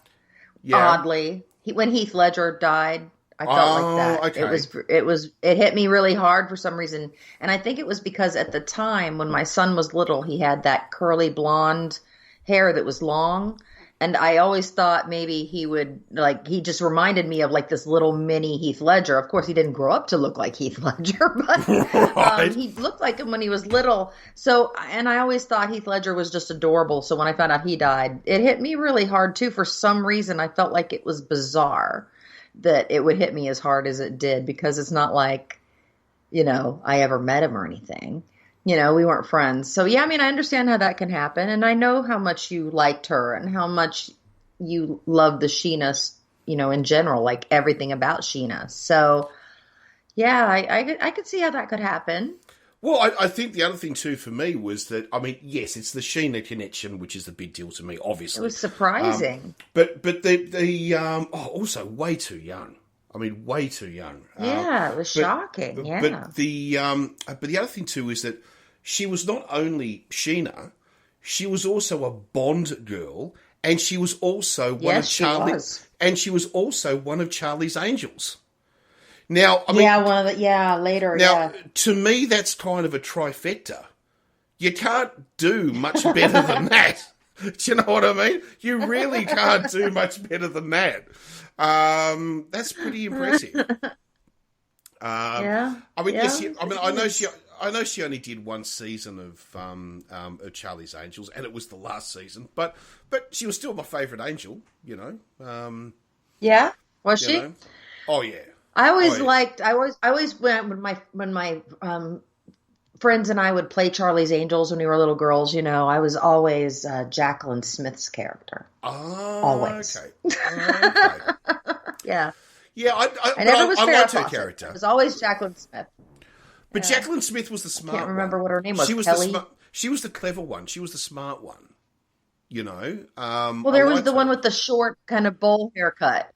[SPEAKER 3] Oddly, when Heath Ledger died, I felt like that.
[SPEAKER 2] Okay.
[SPEAKER 3] It hit me really hard for some reason. And I think it was because at the time when my son was little, he had that curly blonde hair that was long. And I always thought maybe he just reminded me of like this little mini Heath Ledger. Of course, he didn't grow up to look like Heath Ledger, but
[SPEAKER 2] Right.
[SPEAKER 3] he looked like him when he was little. So, and I always thought Heath Ledger was just adorable. So when I found out he died, it hit me really hard too. For some reason, I felt like it was bizarre that it would hit me as hard as it did, because it's not like, I ever met him or anything. We weren't friends. So, yeah, I mean, I understand how that can happen. And I know how much you liked her and how much you love the Sheena, in general, like everything about Sheena. So, yeah, I could see how that could happen.
[SPEAKER 2] Well, I think the other thing, too, for me was that, I mean, yes, it's the Sheena connection, which is the big deal to me, obviously.
[SPEAKER 3] It was surprising.
[SPEAKER 2] But also way too young. I mean, way too young.
[SPEAKER 3] Yeah, it was shocking, yeah.
[SPEAKER 2] But the other thing, too, is that she was not only Sheena, she was also a Bond girl, and she was also one of Charlie's Angels. Now, I mean,
[SPEAKER 3] later.
[SPEAKER 2] Now, to me, that's kind of a trifecta. You can't do much better than that. Do you know what I mean? You really can't do much better than that. That's pretty impressive.
[SPEAKER 3] Yeah.
[SPEAKER 2] I mean,
[SPEAKER 3] yeah,
[SPEAKER 2] yes, I know she only did one season of Charlie's Angels, and it was the last season. But she was still my favourite angel.
[SPEAKER 3] Yeah, was she?
[SPEAKER 2] Oh yeah.
[SPEAKER 3] I always when my friends and I would play Charlie's Angels when we were little girls, I was always Jacqueline Smith's character.
[SPEAKER 2] Oh,
[SPEAKER 3] always.
[SPEAKER 2] Okay. Okay.
[SPEAKER 3] Yeah.
[SPEAKER 2] Yeah,
[SPEAKER 3] I never was Farrah
[SPEAKER 2] liked her
[SPEAKER 3] Fawcett.
[SPEAKER 2] character.
[SPEAKER 3] It was always Jacqueline Smith.
[SPEAKER 2] But Jacqueline Smith was the smart one.
[SPEAKER 3] I can't remember what her name was.
[SPEAKER 2] She was
[SPEAKER 3] Kelly?
[SPEAKER 2] She was the clever one. She was the smart one.
[SPEAKER 3] Well, there was the one with the short kind of bowl haircut.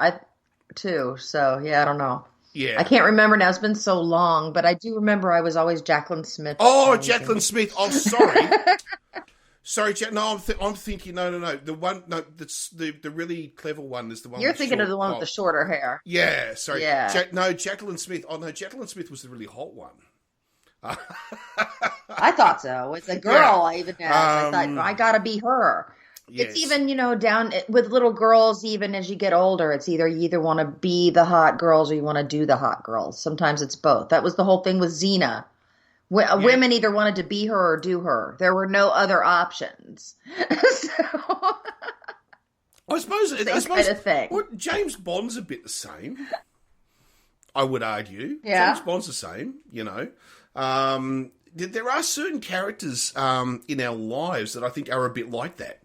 [SPEAKER 3] Too. So, yeah, I don't know.
[SPEAKER 2] Yeah.
[SPEAKER 3] I can't remember now. It's been so long, but I do remember I was always Jacqueline Smith.
[SPEAKER 2] Oh, Jacqueline Smith. Oh, sorry. Sorry, no, I'm thinking, no. The one, no, that's the really clever one is the one.
[SPEAKER 3] You're thinking of the one with the shorter hair.
[SPEAKER 2] Yeah, sorry.
[SPEAKER 3] Yeah.
[SPEAKER 2] Jacqueline Smith. Oh, no, Jacqueline Smith was the really hot one.
[SPEAKER 3] I thought so. It's a girl,
[SPEAKER 2] Yeah.
[SPEAKER 3] I even asked. I thought, I gotta be her.
[SPEAKER 2] Yes.
[SPEAKER 3] It's even, down with little girls, even as you get older, it's you either want to be the hot girls or you want to do the hot girls. Sometimes it's both. That was the whole thing with Xena. Women either wanted to be her or do her. There were no other options. So,
[SPEAKER 2] I suppose
[SPEAKER 3] kind of thing.
[SPEAKER 2] Well, James Bond's a bit the same. I would argue.
[SPEAKER 3] Yeah.
[SPEAKER 2] James Bond's the same, there are certain characters in our lives that I think are a bit like that.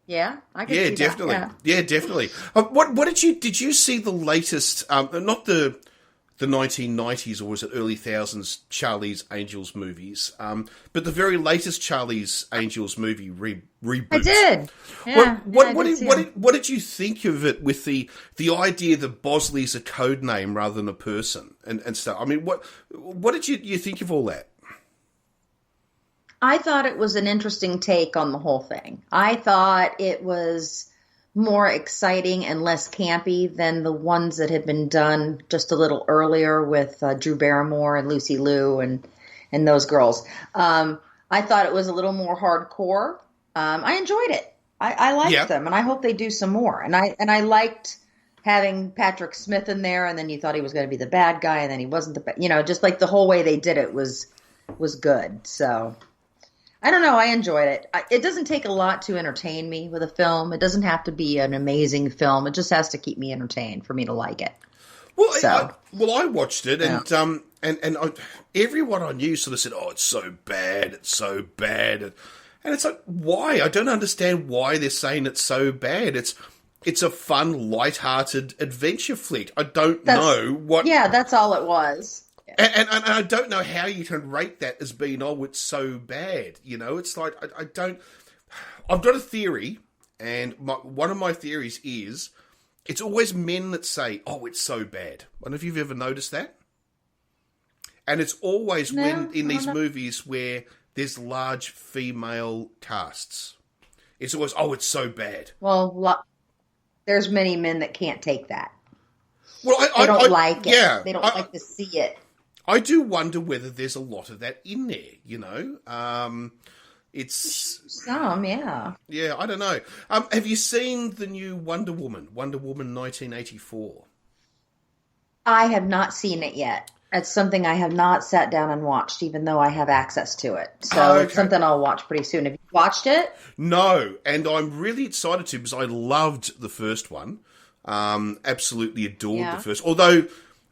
[SPEAKER 3] Yeah, I can see
[SPEAKER 2] definitely.
[SPEAKER 3] that.
[SPEAKER 2] Yeah, definitely. What did you see the latest? Not the 1990s or was it early thousands Charlie's Angels movies? But the very latest Charlie's Angels movie reboot.
[SPEAKER 3] I did. Yeah,
[SPEAKER 2] what did you think of it with the idea that Bosley's a code name rather than a person and stuff? I mean, what did you think of all that?
[SPEAKER 3] I thought it was an interesting take on the whole thing. I thought it was more exciting and less campy than the ones that had been done just a little earlier with Drew Barrymore and Lucy Liu and those girls. I thought it was a little more hardcore. I enjoyed it. I liked them, and I hope they do some more. And I liked having Patrick Smith in there, and then you thought he was going to be the bad guy, and then he wasn't the bad. Just like the whole way they did it was good. So I don't know. I enjoyed it. It doesn't take a lot to entertain me with a film. It doesn't have to be an amazing film. It just has to keep me entertained for me to like it.
[SPEAKER 2] Well, I watched it, and everyone I knew sort of said, "Oh, it's so bad. It's so bad." And it's like, why? I don't understand why they're saying it's so bad. It's a fun, light-hearted adventure flick. I don't know what.
[SPEAKER 3] Yeah, that's all it was.
[SPEAKER 2] And I don't know how you can rate that as being, oh, it's so bad. It's like, I don't... I've got a theory, and one of my theories is it's always men that say, oh, it's so bad. I don't know if you've ever noticed that. And it's always in these movies where there's large female casts. It's always, oh, it's so bad.
[SPEAKER 3] Well, there's many men that can't take that.
[SPEAKER 2] Well,
[SPEAKER 3] they don't like it.
[SPEAKER 2] Yeah,
[SPEAKER 3] they don't like to see it.
[SPEAKER 2] I do wonder whether there's a lot of that in there, you know. It's
[SPEAKER 3] some, yeah.
[SPEAKER 2] Yeah, I don't know. Have you seen the new Wonder Woman 1984?
[SPEAKER 3] I have not seen it yet. It's something I have not sat down and watched, even though I have access to it. So It's something I'll watch pretty soon. Have you watched it?
[SPEAKER 2] No, and I'm really excited to because I loved the first one. Absolutely adored the first. Although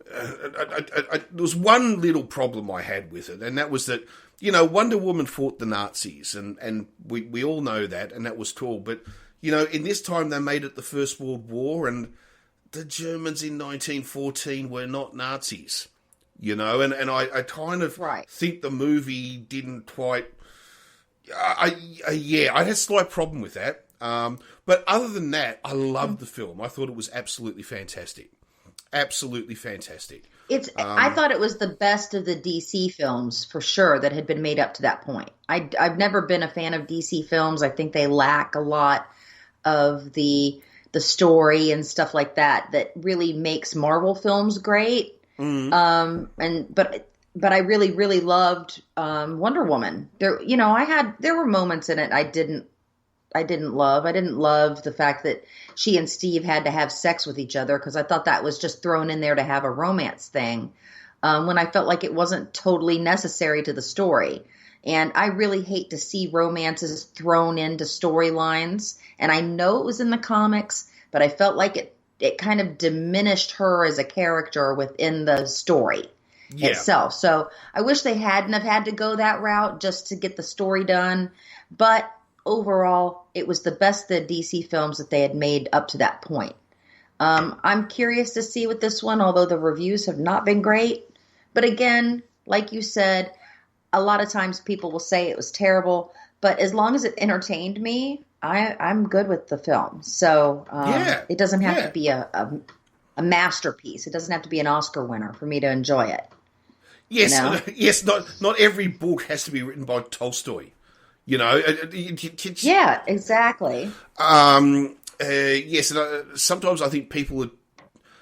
[SPEAKER 2] there was one little problem I had with it, and that was that, you know, Wonder Woman fought the Nazis, and we all know that, and that was cool. But, you know, in this time they made it the First World War, and the Germans in 1914 were not Nazis, you know, and I kind of think the movie didn't quite... I had a slight problem with that. But other than that, I loved the film. I thought it was absolutely fantastic. Absolutely fantastic.
[SPEAKER 3] I thought it was the best of the DC films for sure that had been made up to that point. I've never been a fan of DC films. I think they lack a lot of the story and stuff like that really makes Marvel films great. Mm-hmm. But I really, really loved Wonder Woman. There were moments in it I didn't love. I didn't love the fact that she and Steve had to have sex with each other because I thought that was just thrown in there to have a romance thing when I felt like it wasn't totally necessary to the story. And I really hate to see romances thrown into storylines. And I know it was in the comics, but I felt like it kind of diminished her as a character within the story itself. So I wish they hadn't have had to go that route just to get the story done. But overall, it was the best of the DC films that they had made up to that point. I'm curious to see with this one, although the reviews have not been great. But again, like you said, a lot of times people will say it was terrible, but as long as it entertained me, I'm good with the film. So it doesn't have to be a masterpiece. It doesn't have to be an Oscar winner for me to enjoy it.
[SPEAKER 2] Yes,
[SPEAKER 3] you know?
[SPEAKER 2] Yes. Not every book has to be written by Tolstoy. You know.
[SPEAKER 3] Yeah, exactly.
[SPEAKER 2] Yes, and sometimes I think people are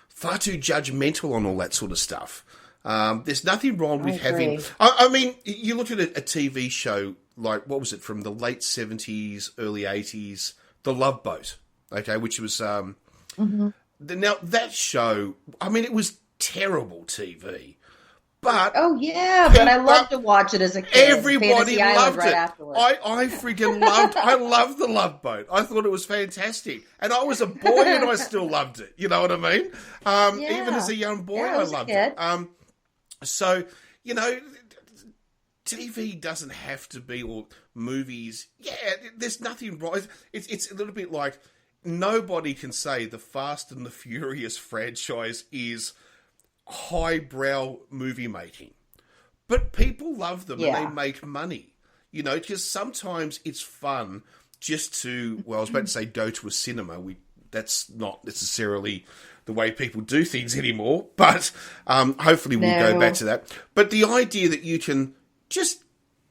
[SPEAKER 2] far too judgmental on all that sort of stuff. There's nothing wrong with having... I mean, you look at a TV show, like, what was it, from the late 70s, early 80s, The Love Boat, okay, which was... Now, that show, I mean, it was terrible TV. But
[SPEAKER 3] but I loved to watch it as a kid.
[SPEAKER 2] Everybody loved it.
[SPEAKER 3] Afterwards.
[SPEAKER 2] I freaking loved The Love Boat. I thought it was fantastic. And I was a boy and I still loved it. You know what I mean? Even as a young boy, I loved it. So, you know, TV doesn't have to be, or movies. Yeah, there's nothing wrong. It's a little bit like nobody can say the Fast and the Furious franchise is highbrow movie making. But people love them and they make money. You know, because sometimes it's fun just to, well, I was about to say go to a cinema. That's not necessarily the way people do things anymore, but hopefully we'll go back to that. But the idea that you can just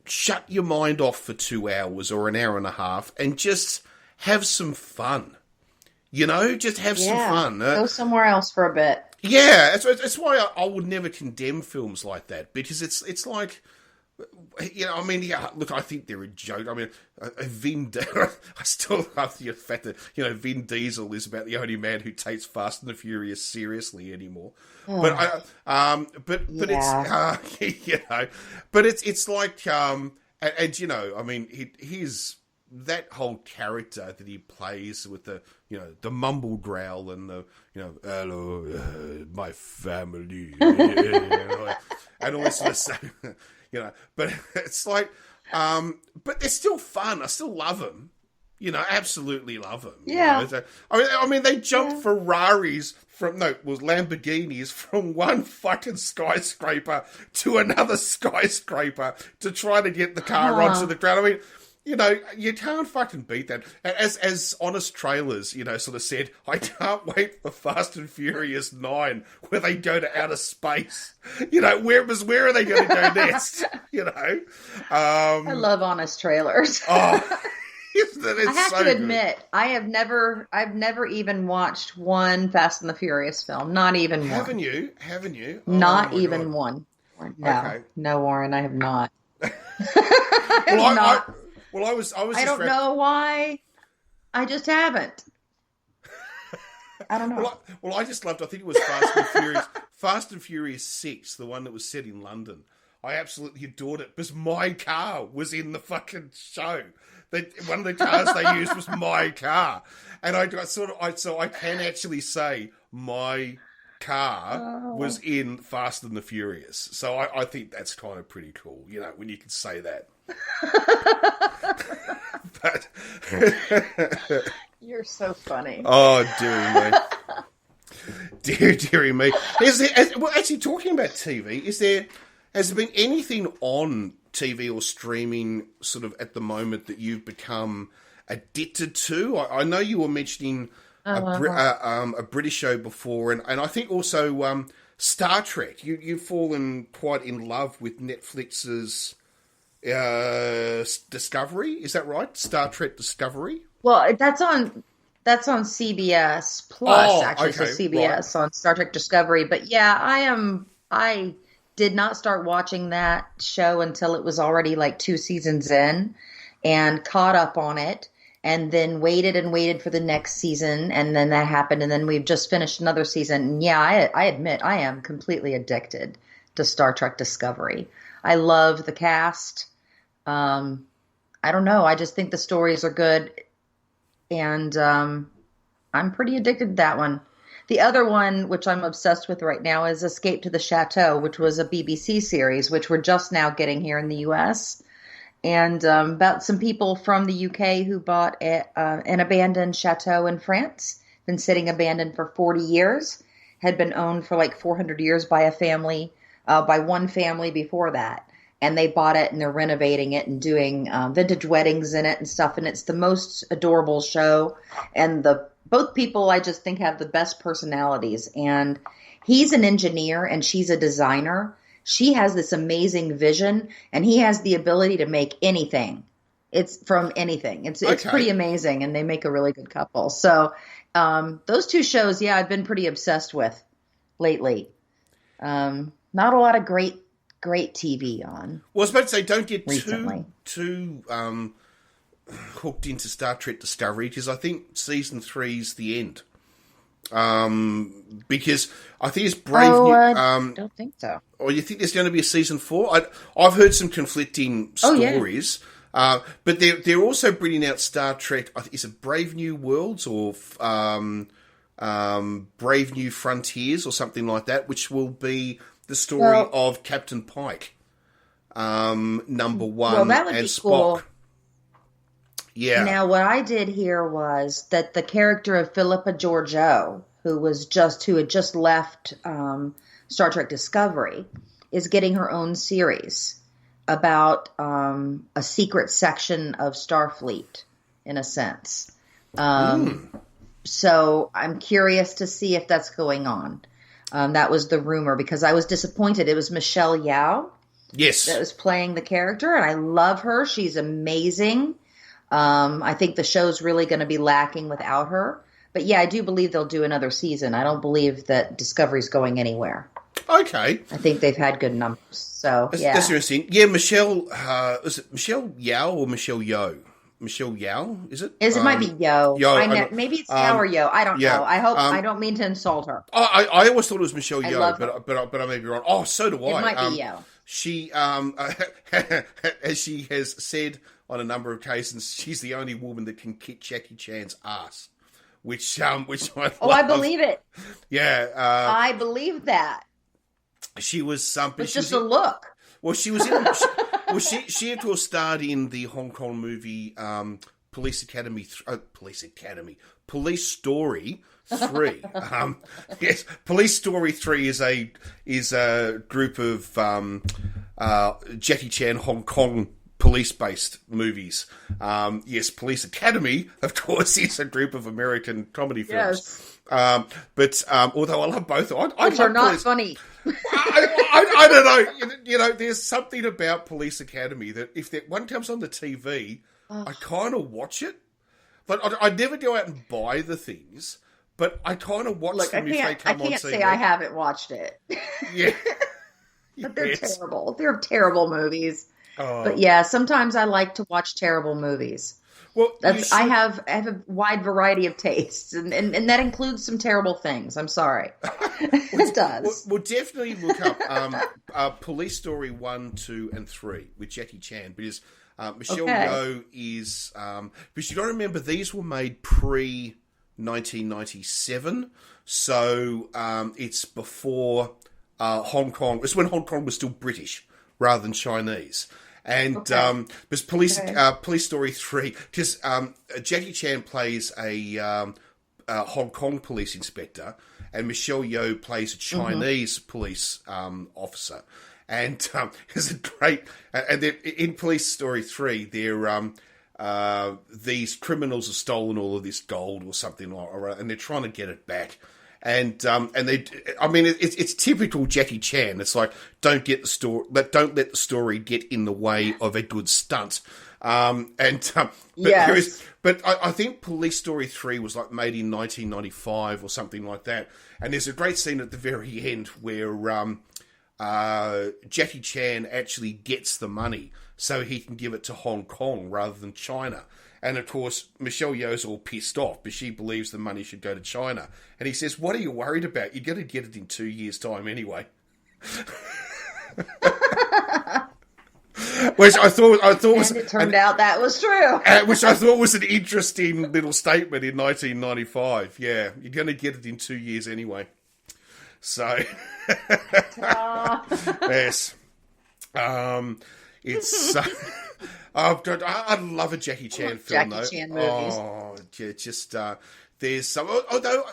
[SPEAKER 2] shut your mind off for 2 hours or an hour and a half and just have some fun, you know, just have some fun.
[SPEAKER 3] Go somewhere else for a bit.
[SPEAKER 2] Yeah, that's why I would never condemn films like that, because it's like, you know, I mean, yeah, look, I think they're a joke. I mean, I still love the fact that, you know, Vin Diesel is about the only man who takes Fast and the Furious seriously anymore. But it's, you know, but it's like, and you know, I mean, he's that whole character that he plays with the, you know, the mumble growl and the, you know, hello, my family, and all this sort of stuff. You know, but it's like, but they're still fun. I still love them. You know, absolutely love them.
[SPEAKER 3] Yeah.
[SPEAKER 2] You know? I mean, they jumped Lamborghinis from one fucking skyscraper to another skyscraper to try to get the car onto the ground. I mean, you know, you can't fucking beat that. As Honest Trailers, you know, sort of said, I can't wait for Fast and Furious 9, where they go to outer space. You know, where are they going to go next? You know?
[SPEAKER 3] I love Honest Trailers. I have
[SPEAKER 2] so
[SPEAKER 3] to admit, I've never even watched one Fast and the Furious film. Not even one.
[SPEAKER 2] Haven't you? Haven't you?
[SPEAKER 3] Not
[SPEAKER 2] my
[SPEAKER 3] even
[SPEAKER 2] God.
[SPEAKER 3] one. No,
[SPEAKER 2] Okay.
[SPEAKER 3] no, Warren, I have not.
[SPEAKER 2] I was.
[SPEAKER 3] I don't know why. I just haven't. I don't know.
[SPEAKER 2] I just loved. I think it was Fast and Furious. Fast and Furious 6, the one that was set in London. I absolutely adored it because my car was in the fucking show. One of the cars they used was my car, and I can actually say my car was in Fast and the Furious. So I think that's kind of pretty cool, when you can say that. But
[SPEAKER 3] you're so funny.
[SPEAKER 2] Oh, dearie me. Dearie me. Actually, talking about TV, has there been anything on TV or streaming sort of at the moment that you've become addicted to? I know you were mentioning a British show before, and I think also Star Trek. You've fallen quite in love with Netflix's Discovery. Is that right? Star Trek Discovery?
[SPEAKER 3] Well, that's on CBS Plus, actually.
[SPEAKER 2] Okay,
[SPEAKER 3] so CBS on Star Trek Discovery. But yeah, I did not start watching that show until it was already like 2 seasons in, and caught up on it, and then waited for the next season, and then that happened, and then we've just finished another season. And yeah, I admit I am completely addicted to Star Trek Discovery. I love the cast. I don't know. I just think the stories are good, and I'm pretty addicted to that one. The other one, which I'm obsessed with right now, is Escape to the Chateau, which was a BBC series, which we're just now getting here in the U.S., and about some people from the U.K. who bought an abandoned chateau in France, been sitting abandoned for 40 years, had been owned for like 400 years by a family, by one family before that. And they bought it, and they're renovating it and doing vintage weddings in it and stuff. And it's the most adorable show. And both people, I just think, have the best personalities. And he's an engineer and she's a designer. She has this amazing vision, and he has the ability to make anything. It's from anything. It's pretty amazing, and they make a really good couple. So those two shows, yeah, I've been pretty obsessed with lately. Not a lot of great TV on.
[SPEAKER 2] Well, I was about to say, don't get
[SPEAKER 3] recently.
[SPEAKER 2] too hooked into Star Trek Discovery, because I think season 3's the end. Because I think it's brave.
[SPEAKER 3] I don't think so.
[SPEAKER 2] Or you think there's going to be a season 4? I've heard some conflicting stories. Yeah. But they're also bringing out Star Trek. Is it Brave New Worlds or Brave New Frontiers or something like that, which will be the story of Captain Pike, number 1,
[SPEAKER 3] that would
[SPEAKER 2] and
[SPEAKER 3] be
[SPEAKER 2] Spock.
[SPEAKER 3] cool.
[SPEAKER 2] Yeah.
[SPEAKER 3] Now, what I did hear was that the character of Philippa Georgiou, who had just left Star Trek Discovery, is getting her own series about a secret section of Starfleet, in a sense. So I'm curious to see if that's going on. That was the rumor, because I was disappointed. It was Michelle Yeoh.
[SPEAKER 2] Yes.
[SPEAKER 3] That was playing the character, and I love her. She's amazing. I think the show's really going to be lacking without her. But yeah, I do believe they'll do another season. I don't believe that Discovery's going anywhere.
[SPEAKER 2] Okay.
[SPEAKER 3] I think they've had good numbers. So,
[SPEAKER 2] that's
[SPEAKER 3] interesting.
[SPEAKER 2] Yeah, Michelle, is it Michelle Yeoh or Michelle Yeoh? Michelle Yeoh, is it?
[SPEAKER 3] It might be Yeoh. Maybe it's Yeoh or Yeoh. I don't know. I hope I don't mean to insult her.
[SPEAKER 2] I always thought it was Michelle Yeoh, but I may be wrong. Oh, so do I.
[SPEAKER 3] It might be Yeoh.
[SPEAKER 2] She, as she has said on a number of occasions, she's the only woman that can kick Jackie Chan's ass, which I love.
[SPEAKER 3] I believe it.
[SPEAKER 2] Yeah,
[SPEAKER 3] I believe that.
[SPEAKER 2] She was something.
[SPEAKER 3] It's just a look.
[SPEAKER 2] Well, she was in. She had to have starred in the Hong Kong movie Police Story 3. Yes, Police Story 3 is a group of Jackie Chan Hong Kong police-based movies. Yes, Police Academy, of course, is a group of American comedy films. Yes. But although I love both,
[SPEAKER 3] which are not funny.
[SPEAKER 2] I don't know. There's something about Police Academy that if that one comes on the TV, I kind of watch it. But I never go out and buy the things, but I kind of watch them if they come on TV.
[SPEAKER 3] I can't say I haven't watched it.
[SPEAKER 2] Yeah.
[SPEAKER 3] But they're terrible. They're terrible movies.
[SPEAKER 2] Oh.
[SPEAKER 3] But yeah, sometimes I like to watch terrible movies.
[SPEAKER 2] Well,
[SPEAKER 3] I have a wide variety of tastes, and that includes some terrible things. I'm sorry. It does.
[SPEAKER 2] We'll definitely look up Police Story 1, 2, and 3 with Jackie Chan, because Michelle Yeoh is... because you got to remember, these were made pre-1997, so it's before Hong Kong. It's when Hong Kong was still British rather than Chinese. And because Police Story 3, because Jackie Chan plays a Hong Kong police inspector, and Michelle Yeoh plays a Chinese police officer. And there's a great... And in Police Story 3, these criminals have stolen all of this gold or something, and they're trying to get it back. And it's typical Jackie Chan. It's like, don't let the story get in the way of a good stunt. But I think Police Story 3 was like made in 1995 or something like that. And there's a great scene at the very end where Jackie Chan actually gets the money so he can give it to Hong Kong rather than China. And, of course, Michelle Yeoh's all pissed off, but she believes the money should go to China. And he says, what are you worried about? You're going to get it in 2 years' time anyway. Which I thought was...
[SPEAKER 3] And it turned out that was true.
[SPEAKER 2] Which I thought was an interesting little statement in 1995. Yeah, you're going to get it in 2 years anyway. So... Yes. It's... Oh, God, I love a Jackie Chan film, though.
[SPEAKER 3] Jackie Chan movies.
[SPEAKER 2] Oh, yeah, just, there's some... Although,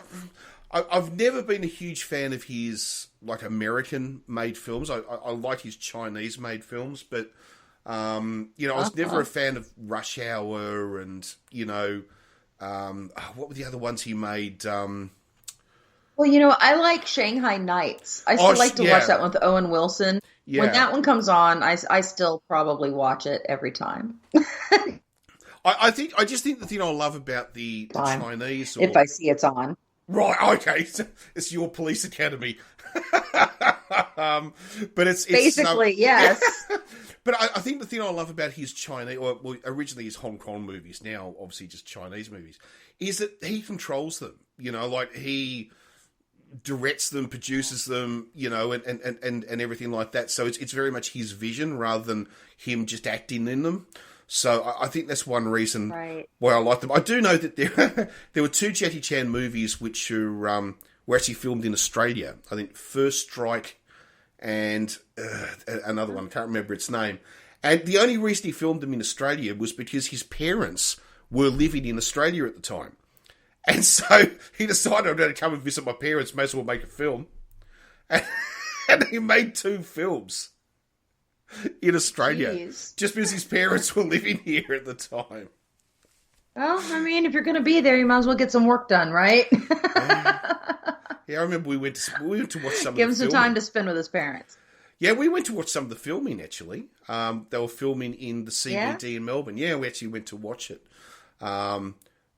[SPEAKER 2] I've never been a huge fan of his, like, American-made films. I like his Chinese-made films, but, I was never a fan of Rush Hour and, what were the other ones he made?
[SPEAKER 3] Well, I like Shanghai Nights. I still like to watch that one with Owen Wilson. Yeah. When that one comes on, I still probably watch it every time.
[SPEAKER 2] I just think the thing I love about the Chinese...
[SPEAKER 3] If I see it's on.
[SPEAKER 2] Right, okay. It's your police academy. But it's...
[SPEAKER 3] Basically, yes.
[SPEAKER 2] But I think the thing I love about his Chinese... Well, originally his Hong Kong movies, now obviously just Chinese movies, is that he controls them. Like he... directs them, produces them, and everything like that. So it's very much his vision rather than him just acting in them. So I think that's one reason why I like them. I do know that there were two Jackie Chan movies which were actually filmed in Australia. I think First Strike and another one. I can't remember its name. And the only reason he filmed them in Australia was because his parents were living in Australia at the time. And so he decided, I'm going to come and visit my parents, may as well make a film. And he made 2 films in Australia. Jeez. Just because his parents were living here at the time.
[SPEAKER 3] Well, if you're going to be there, you might as well get some work done, right?
[SPEAKER 2] Yeah, I remember we went to watch some of the filming.
[SPEAKER 3] Give him some time to spend with his parents.
[SPEAKER 2] Yeah, we went to watch some of the filming, actually. They were filming in the CBD in Melbourne. Yeah, we actually went to watch it.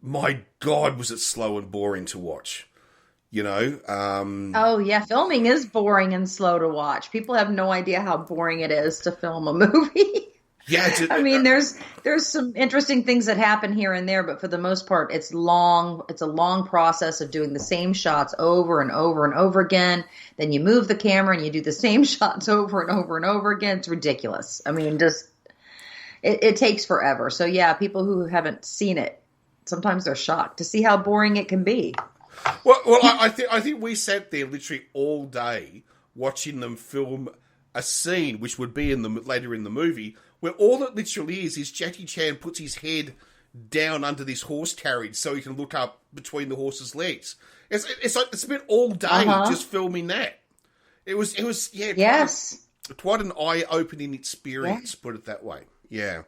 [SPEAKER 2] My God, was it slow and boring to watch,
[SPEAKER 3] Oh, yeah, filming is boring and slow to watch. People have no idea how boring it is to film a movie.
[SPEAKER 2] Yeah.
[SPEAKER 3] There's some interesting things that happen here and there, but for the most part, it's long. It's a long process of doing the same shots over and over and over again. Then you move the camera and you do the same shots over and over and over again. It's ridiculous. It takes forever. So, yeah, people who haven't seen it, sometimes they're shocked to see how boring it can be.
[SPEAKER 2] Well, I think we sat there literally all day watching them film a scene which would be later in the movie, where all it literally is Jackie Chan puts his head down under this horse carriage so he can look up between the horse's legs. It's like it's spent all day just filming that. It was quite an eye-opening experience. Put it that way. Yeah.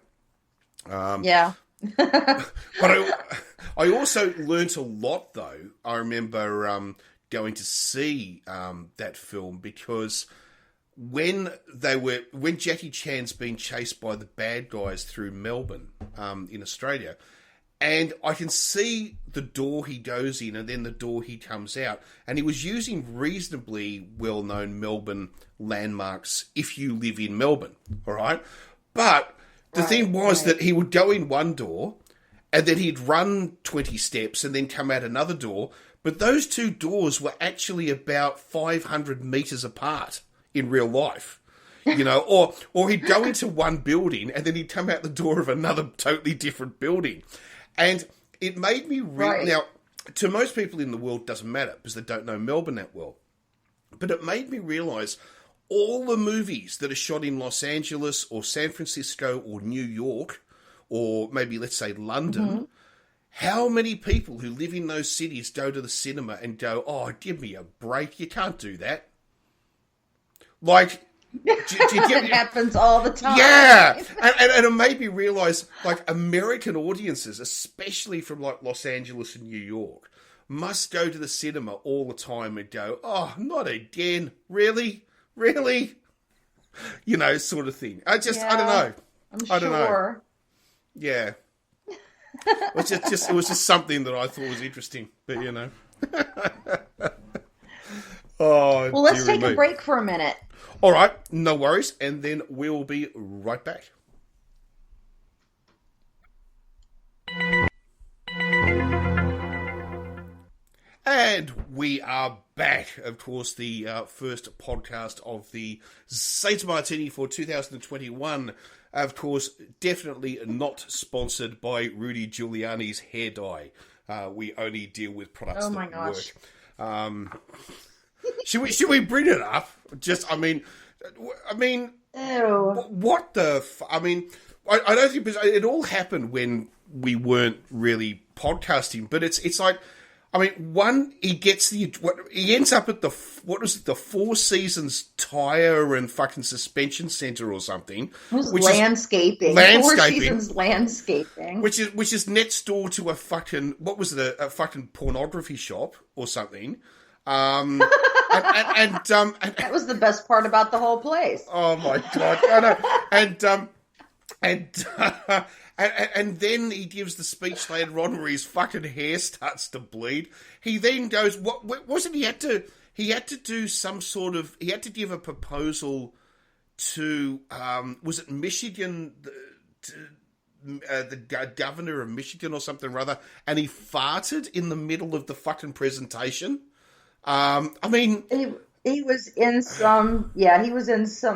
[SPEAKER 2] But I also learnt a lot, though. I remember going to see that film because when Jackie Chan's being chased by the bad guys through Melbourne, in Australia, and I can see the door he goes in and then the door he comes out, and he was using reasonably well-known Melbourne landmarks if you live in Melbourne, all right? But the thing was that he would go in one door, and then he'd run 20 steps and then come out another door, but those two doors were actually about 500 metres apart in real life. You know, or he'd go into one building and then he'd come out the door of another totally different building. And it made me now, to most people in the world, it doesn't matter because they don't know Melbourne that well. But it made me realise all the movies that are shot in Los Angeles or San Francisco or New York or maybe, let's say, London, how many people who live in those cities go to the cinema and go, oh, give me a break, you can't do that. Like...
[SPEAKER 3] It happens all the time.
[SPEAKER 2] Yeah, and it made me realise, like, American audiences, especially from like Los Angeles and New York, must go to the cinema all the time and go, oh, not again, really, you know, sort of thing. I don't know. I don't know. Yeah, it was just something that I thought was interesting, but you know. Oh,
[SPEAKER 3] well, let's take a break for a minute.
[SPEAKER 2] All right, no worries, and then we'll be right back. And we are back. Of course, the first podcast of the Saints Martini for 2021. Of course, definitely not sponsored by Rudy Giuliani's hair dye. We only deal with products that work. Should we bring it up? Just, I mean,
[SPEAKER 3] ew.
[SPEAKER 2] What the? I mean, I don't think it all happened when we weren't really podcasting. But it's like, I mean, one, he ends up at the Four Seasons Tire and fucking Suspension Centre or something.
[SPEAKER 3] It was landscaping. Four Seasons Landscaping,
[SPEAKER 2] which is next door to a fucking a fucking pornography shop or something. And
[SPEAKER 3] that was the best part about the whole place.
[SPEAKER 2] Oh my God! I know. And then he gives the speech later on where his fucking hair starts to bleed. He then goes, "What wasn't he had to? He had to do some sort of. He had to give a proposal to was it Michigan?" The governor of Michigan or something or other, and he farted in the middle of the fucking presentation. I mean,
[SPEAKER 3] he was in some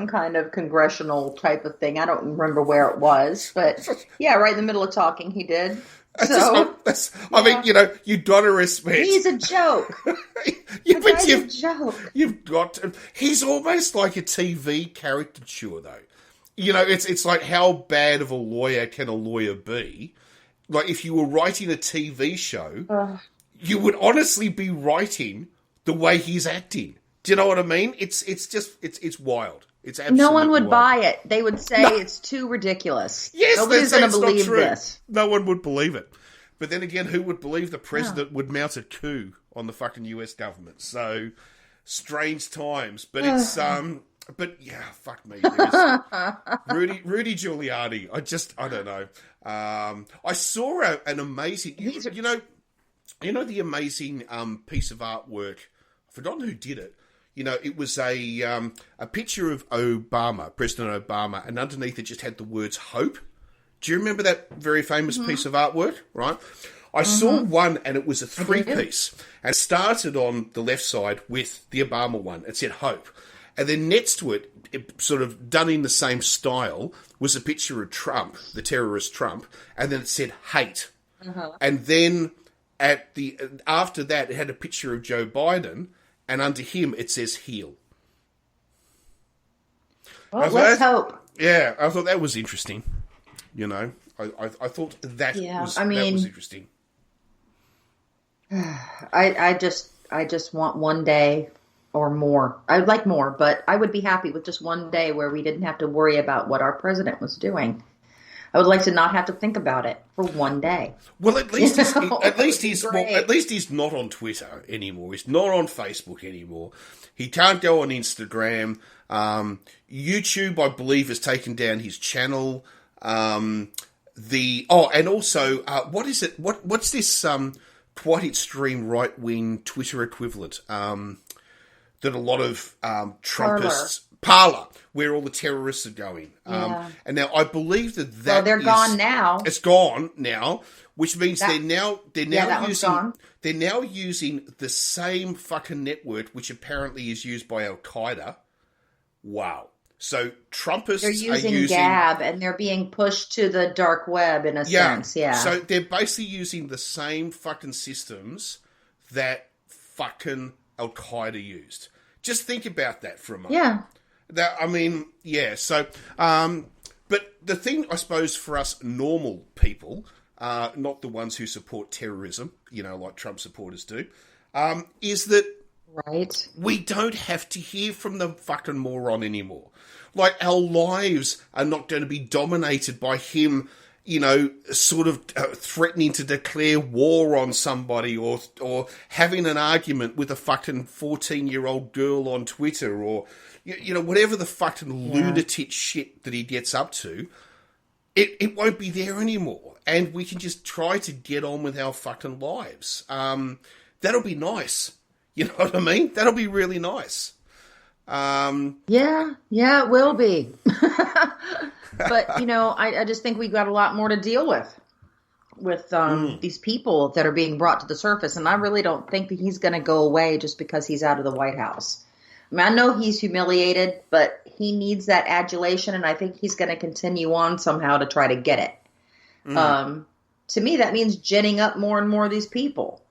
[SPEAKER 3] kind of congressional type of thing. I don't remember where it was, but yeah, right in the middle of talking, he did.
[SPEAKER 2] I mean, you know, you gotta respect.
[SPEAKER 3] He's a joke.
[SPEAKER 2] A joke. You've got to. He's almost like a TV caricature, though. You know, it's like how bad of a lawyer can a lawyer be? Like if you were writing a TV show, you would honestly be writing the way he's acting. Do you know what I mean? It's wild. It's absolutely
[SPEAKER 3] no one would
[SPEAKER 2] wild.
[SPEAKER 3] Buy it. They would say it's too ridiculous.
[SPEAKER 2] Yes,
[SPEAKER 3] nobody's going to believe this.
[SPEAKER 2] No one would believe it. But then again, who would believe the president would mount a coup on the fucking US government? So strange times. But it's but yeah, fuck me. Rudy Giuliani. I don't know. I saw an amazing. You know the amazing piece of artwork. I've forgotten who did it. You know, it was a picture of Obama, President Obama, and underneath it just had the words "hope." Do you remember that very famous piece of artwork? Right. I saw one, and it was a 3-piece, and it started on the left side with the Obama one. It said "hope," and then next to it, sort of done in the same style, was a picture of Trump, the terrorist Trump, and then it said "hate," and then after that, it had a picture of Joe Biden, and under him it says "heal."
[SPEAKER 3] Well, let's hope.
[SPEAKER 2] Yeah, I thought that was interesting. You know, I thought that was interesting.
[SPEAKER 3] I just want one day or more. I'd like more, but I would be happy with just one day where we didn't have to worry about what our president was doing. I would like to not have to think about it for one day.
[SPEAKER 2] Well, at least he's
[SPEAKER 3] Great.
[SPEAKER 2] not on Twitter anymore. He's not on Facebook anymore. He can't go on Instagram. YouTube, I believe, has taken down his channel. And also, what is it? What's this quite extreme right wing Twitter equivalent that a lot of Trumpists Parler, where all the terrorists are going.
[SPEAKER 3] Yeah.
[SPEAKER 2] And now I believe that
[SPEAKER 3] Well, they're gone now.
[SPEAKER 2] It's gone now, which means they're now
[SPEAKER 3] gone.
[SPEAKER 2] they're now using the same fucking network, which apparently is used by Al Qaeda. Wow. So Trumpists
[SPEAKER 3] They're using Gab, and they're being pushed to the dark web in a sense. Yeah.
[SPEAKER 2] So they're basically using the same fucking systems that fucking Al Qaeda used. Just think about that for a moment.
[SPEAKER 3] Yeah.
[SPEAKER 2] So, but the thing, I suppose, for us normal people, not the ones who support terrorism, like Trump supporters do, is that
[SPEAKER 3] right.
[SPEAKER 2] We don't have to hear from the fucking moron anymore. Like, our lives are not going to be dominated by him, sort of threatening to declare war on somebody or having an argument with a fucking 14-year-old girl on Twitter or, whatever the fucking lunatic shit that he gets up to. It won't be there anymore. And we can just try to get on with our fucking lives. That'll be nice. You know what I mean? That'll be really nice.
[SPEAKER 3] Yeah, it will be. But, I just think we've got a lot more to deal with these people that are being brought to the surface. And I really don't think that he's going to go away just because he's out of the White House. I mean, I know he's humiliated, but he needs that adulation, and I think he's going to continue on somehow to try to get it. To me, that means ginning up more and more of these people.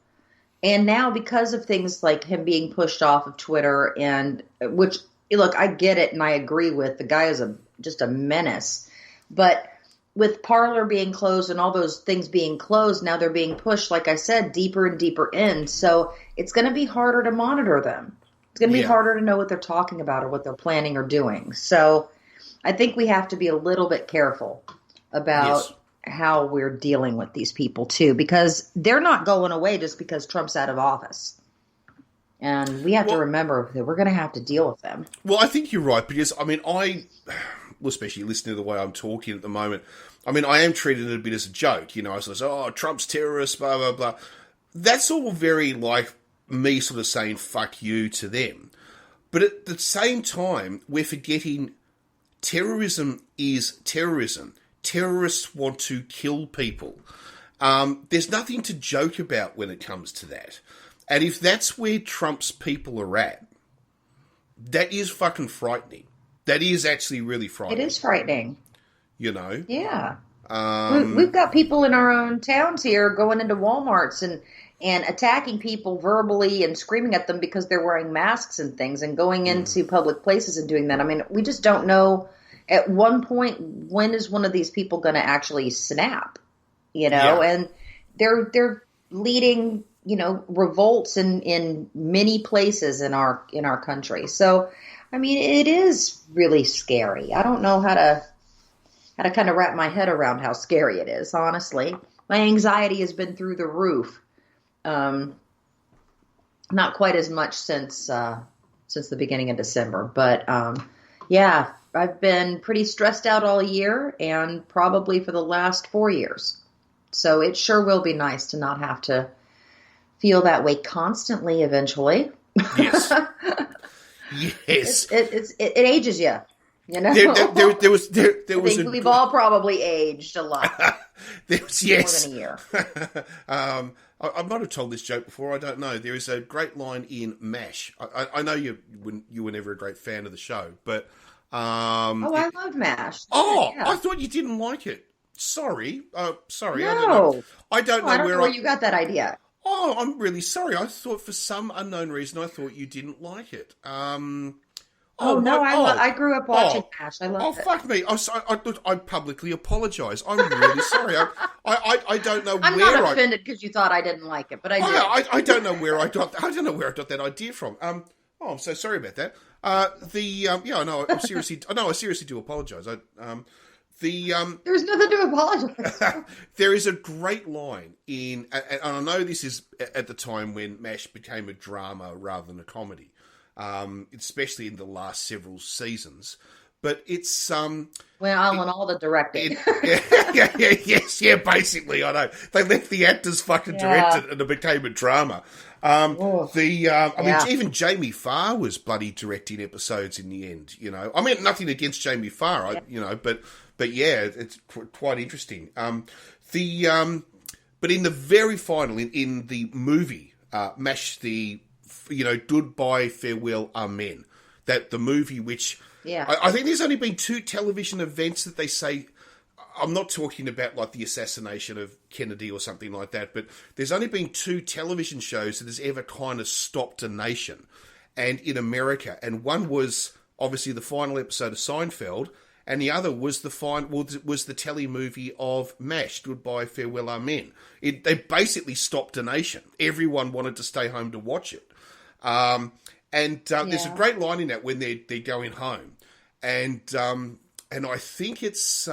[SPEAKER 3] And now, because of things like him being pushed off of Twitter, and which, look, I get it and I agree with, the guy is just a menace. But with Parler being closed and all those things being closed, now they're being pushed, like I said, deeper and deeper in. So it's going to be harder to monitor them. It's going to be harder to know what they're talking about or what they're planning or doing. So I think we have to be a little bit careful about how we're dealing with these people too, because they're not going away just because Trump's out of office. And we have to remember that we're going to have to deal with them.
[SPEAKER 2] Well, I think you're right, because, especially listening to the way I'm talking at the moment, I am treating it a bit as a joke. I was like, Trump's terrorist, blah, blah, blah. That's all very like me sort of saying fuck you to them. But at the same time, we're forgetting terrorism is terrorism. Terrorists want to kill people. There's nothing to joke about when it comes to that. And if that's where Trump's people are at, that is fucking frightening. That is actually really frightening.
[SPEAKER 3] It is frightening.
[SPEAKER 2] Yeah.
[SPEAKER 3] We've got people in our own towns here going into Walmarts and attacking people verbally and screaming at them because they're wearing masks and things and going into public places and doing that. We just don't know at one point when is one of these people going to actually snap, and they're leading, revolts in many places in our country. So, it is really scary. I don't know how to kind of wrap my head around how scary it is, honestly. My anxiety has been through the roof. Not quite as much since the beginning of December, but I've been pretty stressed out all year and probably for the last 4 years. So it sure will be nice to not have to feel that way constantly eventually.
[SPEAKER 2] Yes. Yes.
[SPEAKER 3] It ages you.
[SPEAKER 2] There was
[SPEAKER 3] I think we've all probably aged a lot.
[SPEAKER 2] More
[SPEAKER 3] than a year.
[SPEAKER 2] I might have told this joke before. I don't know. There is a great line in MASH. I know you were never a great fan of the show, but
[SPEAKER 3] I love MASH.
[SPEAKER 2] I thought you didn't like it. Sorry. Sorry.
[SPEAKER 3] No.
[SPEAKER 2] I don't know
[SPEAKER 3] where you got that idea.
[SPEAKER 2] Oh, I'm really sorry. I thought for some unknown reason I thought you didn't like it.
[SPEAKER 3] I grew up watching MASH. I love it.
[SPEAKER 2] Oh, fuck me. I publicly apologise. I'm really sorry. I don't know
[SPEAKER 3] I'm
[SPEAKER 2] where
[SPEAKER 3] not offended because you thought I didn't like it, but I did.
[SPEAKER 2] I don't know where I got that idea from. I'm so sorry about that. I seriously do apologise.
[SPEAKER 3] There's nothing to apologize.
[SPEAKER 2] There is a great line in, and I know this is at the time when MASH became a drama rather than a comedy, especially in the last several seasons. But it's
[SPEAKER 3] on all the directing.
[SPEAKER 2] Basically, I know they let the actors fucking direct it, and it became a drama. Even Jamie Farr was bloody directing episodes in the end. You know, I mean, nothing against Jamie Farr, but yeah, it's quite interesting. But in the very final, in the movie, MASH, Goodbye, Farewell, Amen. That the movie which.
[SPEAKER 3] Yeah.
[SPEAKER 2] I think there's only been 2 television events that they say, I'm not talking about like the assassination of Kennedy or something like that, but there's only been 2 television shows that has ever kind of stopped a nation, and in America. And one was obviously the final episode of Seinfeld, and the other was the telly movie of MASH, Goodbye, Farewell, Amen. They basically stopped a nation. Everyone wanted to stay home to watch it. There's a great line in that when they're going home, and I think it's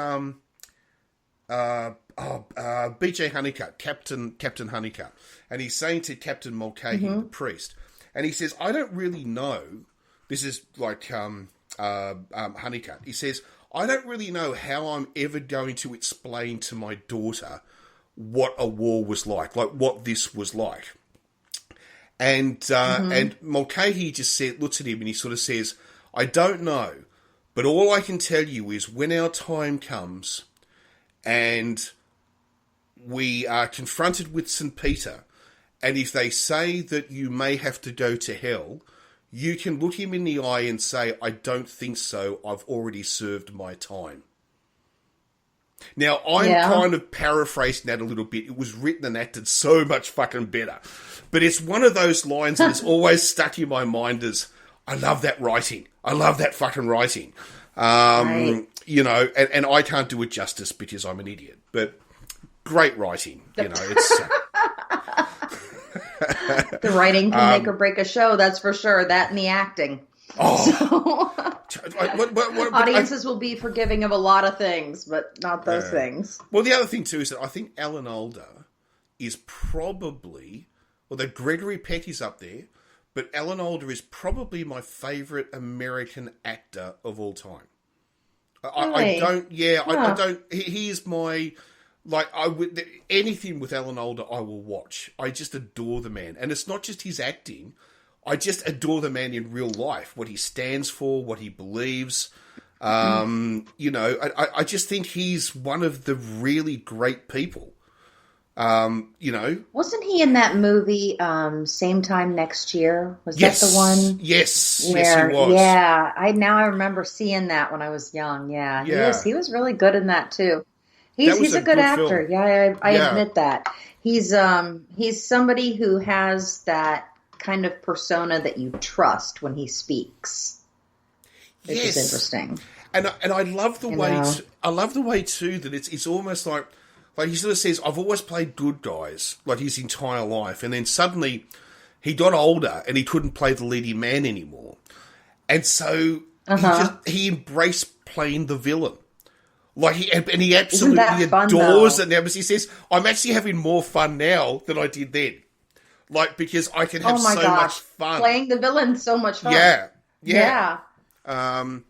[SPEAKER 2] B.J. Honeycutt, Captain Honeycutt, and he's saying to Captain Mulcahy, the priest, and he says, "I don't really know." This is like Honeycutt. He says, "I don't really know how I'm ever going to explain to my daughter what a war was like what this was like." And Mulcahy just looks at him and he sort of says, "I don't know, but all I can tell you is when our time comes and we are confronted with St. Peter, and if they say that you may have to go to hell, you can look him in the eye and say, 'I don't think so, I've already served my time.'" Now, I'm kind of paraphrasing that a little bit. It was written and acted so much fucking better. But it's one of those lines that has always stuck in my mind as, I love that writing. I love that fucking writing. Right. And I can't do it justice because I'm an idiot. But great writing. It's...
[SPEAKER 3] The writing can make or break a show, that's for sure. That and the acting. Audiences will be forgiving of a lot of things, but not those things.
[SPEAKER 2] Well, the other thing too is that I think Alan Alda is probably, although Gregory Peck is up there, but Alan Alda is probably my favourite American actor of all time. I don't. He is my. Anything with Alan Alda, I will watch. I just adore the man, and it's not just his acting. I just adore the man in real life, what he stands for, what he believes. I just think he's one of the really great people.
[SPEAKER 3] Wasn't he in that movie, Same Time Next Year? Was that the one?
[SPEAKER 2] Yes, he was.
[SPEAKER 3] Yeah, I remember seeing that when I was young. Yeah. He was really good in that too. He's a good actor. Film. Yeah, I admit that. He's somebody who has that kind of persona that you trust when he speaks, which is interesting.
[SPEAKER 2] And I love the way. I love the way too that it's almost like he sort of says, "I've always played good guys like his entire life," and then suddenly he got older and he couldn't play the leading man anymore, and so he embraced playing the villain. He absolutely adores it now. Because he says, "I'm actually having more fun now than I did then." Because I can have much fun.
[SPEAKER 3] Playing the villain's so much fun.
[SPEAKER 2] Yeah.
[SPEAKER 3] I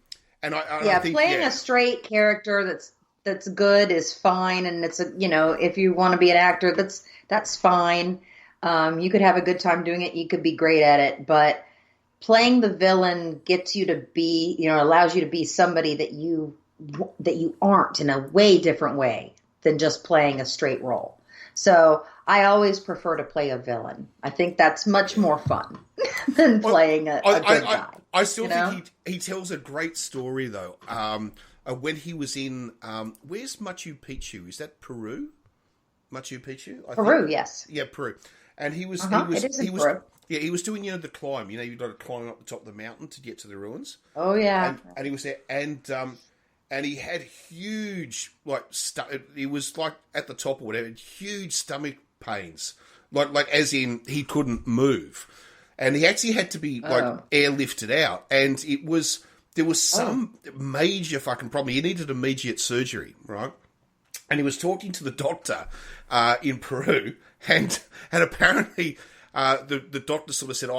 [SPEAKER 3] think playing a straight character that's good is fine, and it's if you want to be an actor, that's fine. You could have a good time doing it. You could be great at it, but playing the villain gets you to be, allows you to be somebody that you aren't in a way different way than just playing a straight role. So I always prefer to play a villain. I think that's much more fun than playing a good guy.
[SPEAKER 2] I still think he tells a great story, though. When he was in, where's Machu Picchu? Is that Peru? Machu Picchu?
[SPEAKER 3] Peru, yes.
[SPEAKER 2] Yeah, Peru. And he was
[SPEAKER 3] Peru.
[SPEAKER 2] Yeah, he was doing the climb. You've got to climb up the top of the mountain to get to the ruins.
[SPEAKER 3] Oh yeah.
[SPEAKER 2] And he was there, and he had huge, he was at the top or whatever, huge stomach pains. As in he couldn't move. And he actually had to be airlifted out. And it was there was some major fucking problem. He needed immediate surgery, right? And he was talking to the doctor in Peru, and apparently the doctor sort of said,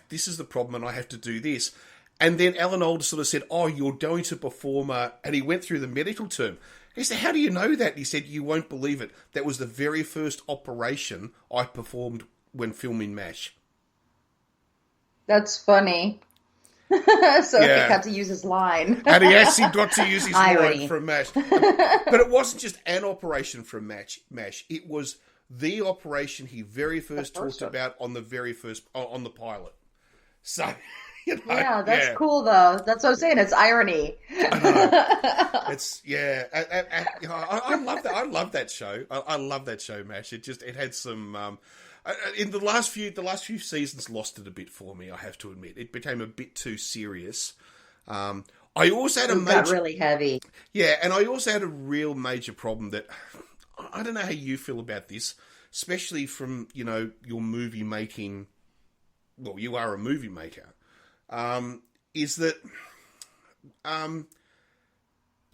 [SPEAKER 2] this is the problem, and I have to do this. And then Alan Alda sort of said, you're going to perform and he went through the medical term. He said, how do you know that? And he said, you won't believe it. That was the very first operation I performed when filming MASH.
[SPEAKER 3] That's funny. So he got to use his line.
[SPEAKER 2] And he actually got to use his
[SPEAKER 3] Irony.
[SPEAKER 2] line from MASH. But it wasn't just an operation from MASH. It was the operation he very first talked about on the very first, on the pilot. So...
[SPEAKER 3] yeah, that's cool though. That's what I'm saying. It's irony.
[SPEAKER 2] I know. It's I love that. I love that show. I love that show, MASH. It had some. In the last few seasons, lost it a bit for me. I have to admit, it became a bit too serious. I also had
[SPEAKER 3] got really heavy.
[SPEAKER 2] Yeah, and I also had a real major problem that I don't know how you feel about this, especially from your movie making. Well, you are a movie maker. Is that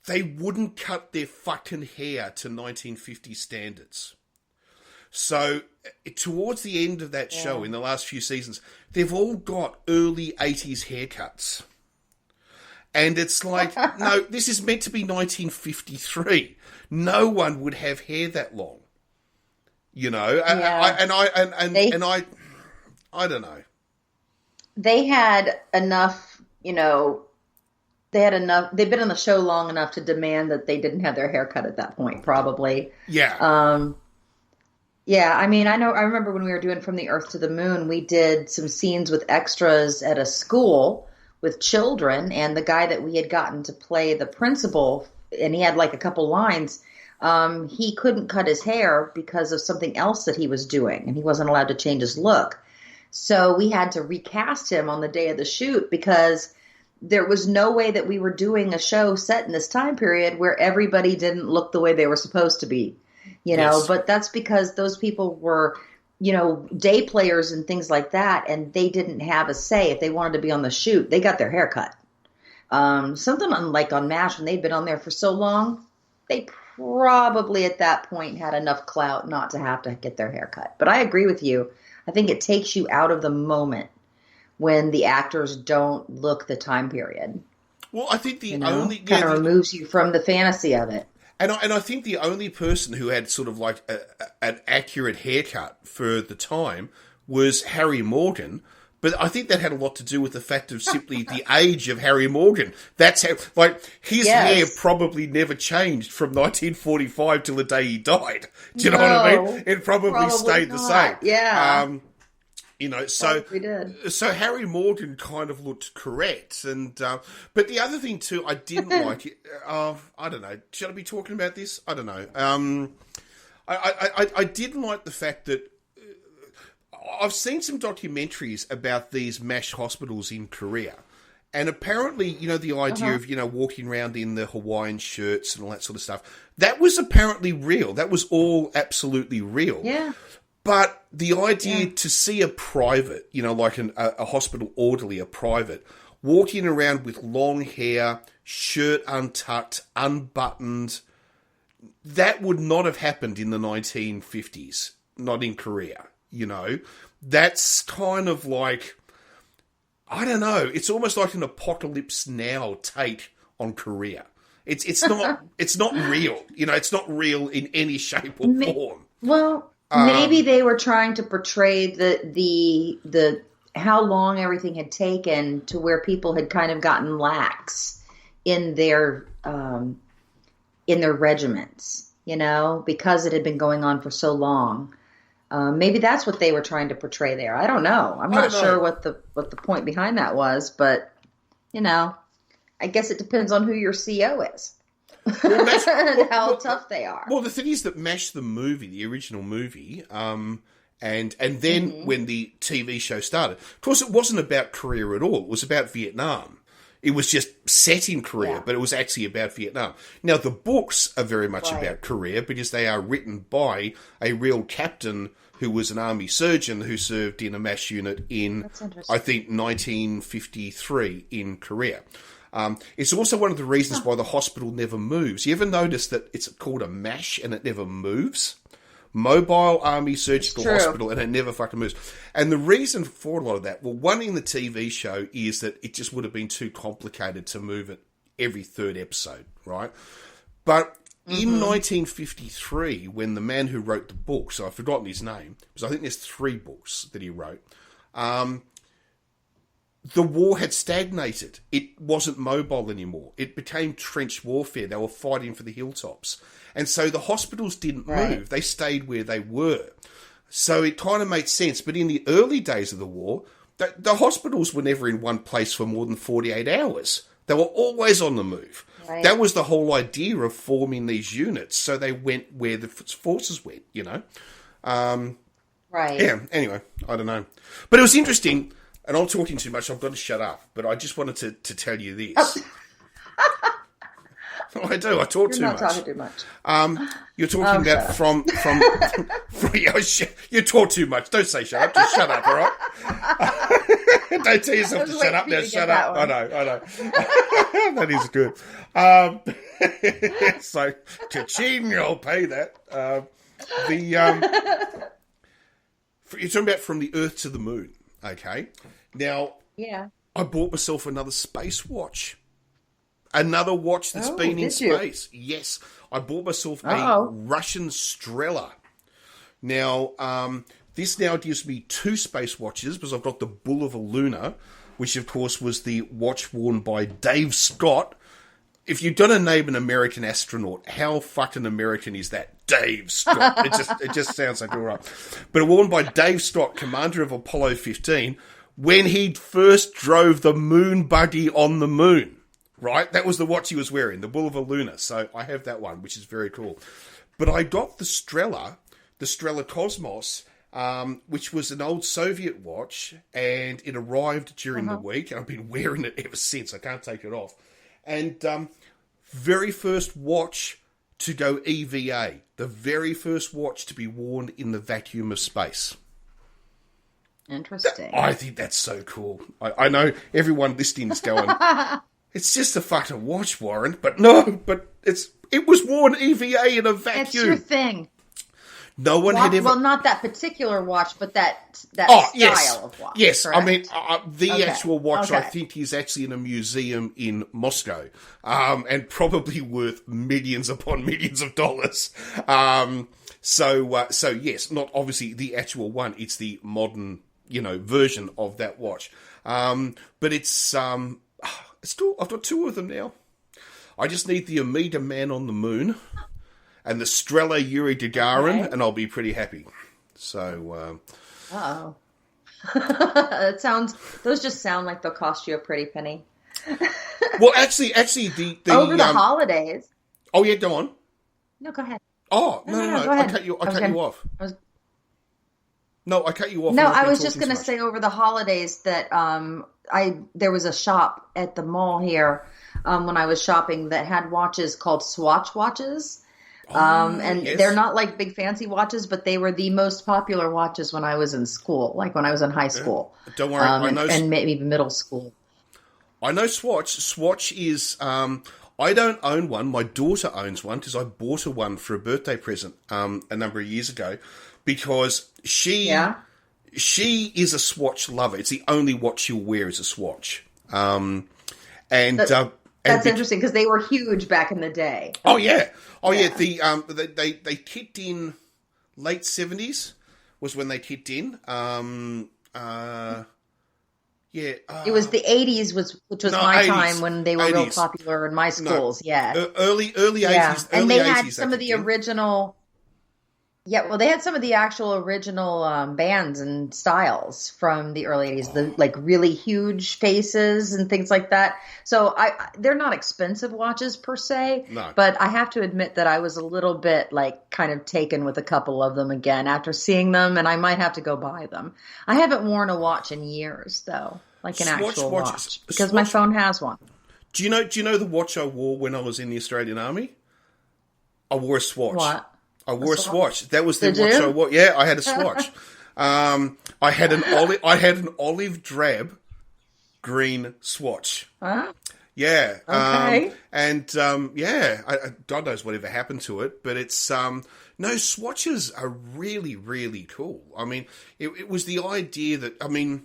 [SPEAKER 2] they wouldn't cut their fucking hair to 1950 standards. So towards the end of that show, in the last few seasons, they've all got early 80s haircuts. And it's like, no, this is meant to be 1953. No one would have hair that long. I don't know.
[SPEAKER 3] They had enough, they'd been on the show long enough to demand that they didn't have their hair cut at that point, probably.
[SPEAKER 2] Yeah.
[SPEAKER 3] I remember when we were doing From the Earth to the Moon, we did some scenes with extras at a school with children, and the guy that we had gotten to play the principal, and he had like a couple lines, he couldn't cut his hair because of something else that he was doing, and he wasn't allowed to change his look. So we had to recast him on the day of the shoot because there was no way that we were doing a show set in this time period where everybody didn't look the way they were supposed to be,
[SPEAKER 2] Yes.
[SPEAKER 3] But that's because those people were, day players and things like that, and they didn't have a say. If they wanted to be on the shoot, they got their hair cut. Something like on MASH, when they'd been on there for so long, they probably at that point had enough clout not to have to get their hair cut. But I agree with you. I think it takes you out of the moment when the actors don't look the time period.
[SPEAKER 2] Well, I think
[SPEAKER 3] removes you from the fantasy of it.
[SPEAKER 2] And I think the only person who had sort of like an accurate haircut for the time was Harry Morgan. But I think that had a lot to do with the fact of simply the age of Harry Morgan. That's how, his hair probably never changed from 1945 till the day he died. Do you know what I mean? It probably stayed the same.
[SPEAKER 3] Yeah.
[SPEAKER 2] So Harry Morgan kind of looked correct. And but the other thing too, I didn't like it. I don't know. Should I be talking about this? I don't know. I didn't like the fact that I've seen some documentaries about these MASH hospitals in Korea. And apparently, the idea of, walking around in the Hawaiian shirts and all that sort of stuff, that was apparently real. That was all absolutely real.
[SPEAKER 3] Yeah.
[SPEAKER 2] But the idea to see a private, like a hospital orderly, a private, walking around with long hair, shirt untucked, unbuttoned, that would not have happened in the 1950s, not in Korea. That's kind of like, I don't know. It's almost like an Apocalypse Now take on Korea. It's not real. It's not real in any shape or form.
[SPEAKER 3] Well, maybe they were trying to portray the how long everything had taken to where people had kind of gotten lax in their regiments, because it had been going on for so long. Maybe that's what they were trying to portray there. I don't know. I'm not sure what the point behind that was, but I guess it depends on who your CO is. And how tough they are.
[SPEAKER 2] Well, the thing is that MASH the movie, the original movie, and then when the TV show started, of course, it wasn't about Korea at all. It was about Vietnam. It was just set in Korea, but it was actually about Vietnam. Now, the books are very much about Korea because they are written by a real captain who was an army surgeon who served in a MASH unit in, I think, 1953 in Korea. It's also one of the reasons why the hospital never moves. You ever notice that it's called a MASH and it never moves? Mobile Army Surgical Hospital, and it never fucking moves. And the reason for a lot of that, well, one in the TV show is that it just would have been too complicated to move it every third episode, right? But in 1953, when the man who wrote the book, so I've forgotten his name, because I think there's 3 books that he wrote, the war had stagnated. It wasn't mobile anymore. It became trench warfare. They were fighting for the hilltops. And so the hospitals didn't move. They stayed where they were. So it kind of made sense. But in the early days of the war, the hospitals were never in one place for more than 48 hours. They were always on the move. Right. That was the whole idea of forming these units. So they went where the forces went, you know. Yeah, anyway, I don't know. But it was interesting, and I'm talking too much, I've got to shut up. But I just wanted to tell you this. I do. I talk too much. You're not talking too much. You're talking about from you talk too much. Don't say shut up. Just shut up, all right? Don't tell yourself to shut up. Now shut up. I know. That is good. So, ka-ching, you'll pay that. You're talking about from the Earth to the Moon, okay? Now, I bought myself another space watch. Another watch that's been in space. Yes, I bought myself a Russian Strela. Now, this now gives me 2 space watches because I've got the Bulova Luna, which of course was the watch worn by Dave Scott. If you're going to name an American astronaut, how fucking American is that? Dave Scott. It just sounds like all right. But worn by Dave Scott, commander of Apollo 15, when he first drove the moon buggy on the moon. Right? That was the watch he was wearing, the Bulova Luna. So I have that one, which is very cool. But I got the Strela Cosmos, which was an old Soviet watch, and it arrived during the week, and I've been wearing it ever since. I can't take it off. And very first watch to go EVA, the very first watch to be worn in the vacuum of space.
[SPEAKER 3] Interesting.
[SPEAKER 2] I think that's so cool. I know everyone listening is going... It's just a fucking watch, Warren. But no, it was worn EVA in a vacuum.
[SPEAKER 3] It's your thing.
[SPEAKER 2] No one had ever...
[SPEAKER 3] Well, not that particular watch, but that style of watch.
[SPEAKER 2] Yes,
[SPEAKER 3] correct?
[SPEAKER 2] I mean, the actual watch, I think, is actually in a museum in Moscow, and probably worth millions upon millions of dollars. So yes, not obviously the actual one. It's the modern, version of that watch. But it's... I've got 2 of them now. I just need the Amida Man on the Moon and the Strela Yuri Gagarin, and I'll be pretty happy. So,
[SPEAKER 3] those just sound like they'll cost you a pretty penny.
[SPEAKER 2] Well, actually, the
[SPEAKER 3] over the holidays.
[SPEAKER 2] Oh yeah, go on.
[SPEAKER 3] No, go ahead.
[SPEAKER 2] Oh no,
[SPEAKER 3] go ahead.
[SPEAKER 2] I cut you off. No, I cut you off.
[SPEAKER 3] No, I was just going to say over the holidays that there was a shop at the mall here when I was shopping that had watches called Swatch watches. They're not like big fancy watches, but they were the most popular watches when I was in school, like when I was in high school.
[SPEAKER 2] Don't worry, I know,
[SPEAKER 3] and maybe middle school.
[SPEAKER 2] I know Swatch. Swatch is... I don't own one. My daughter owns one because I bought her one for a birthday present a number of years ago. Because she is a Swatch lover. It's the only watch she'll wear is a Swatch. That's
[SPEAKER 3] interesting because they were huge back in the day.
[SPEAKER 2] Oh yeah. They kicked in late 70s was when they kicked in.
[SPEAKER 3] It was the 80s, which was my 80s, time when they were 80s. Real popular in my schools.
[SPEAKER 2] Early 80s.
[SPEAKER 3] And
[SPEAKER 2] they
[SPEAKER 3] had some of the original. Yeah, well, they had some of the actual original bands and styles from the early 80s, the like really huge faces and things like that. So they're not expensive watches per se, but I have to admit that I was a little bit like kind of taken with a couple of them again after seeing them, and I might have to go buy them. I haven't worn a watch in years though, like an actual watch, because my phone has one.
[SPEAKER 2] Do you know the watch I wore when I was in the Australian Army? I wore a Swatch.
[SPEAKER 3] What?
[SPEAKER 2] I wore a Swatch. That was the
[SPEAKER 3] Did
[SPEAKER 2] watch
[SPEAKER 3] you?
[SPEAKER 2] I wore. Yeah, I had a Swatch. I had an olive drab green Swatch.
[SPEAKER 3] Huh?
[SPEAKER 2] Yeah.
[SPEAKER 3] Okay.
[SPEAKER 2] God knows whatever happened to it, but it's no, swatches are really, really cool. I mean, it was the idea that, I mean,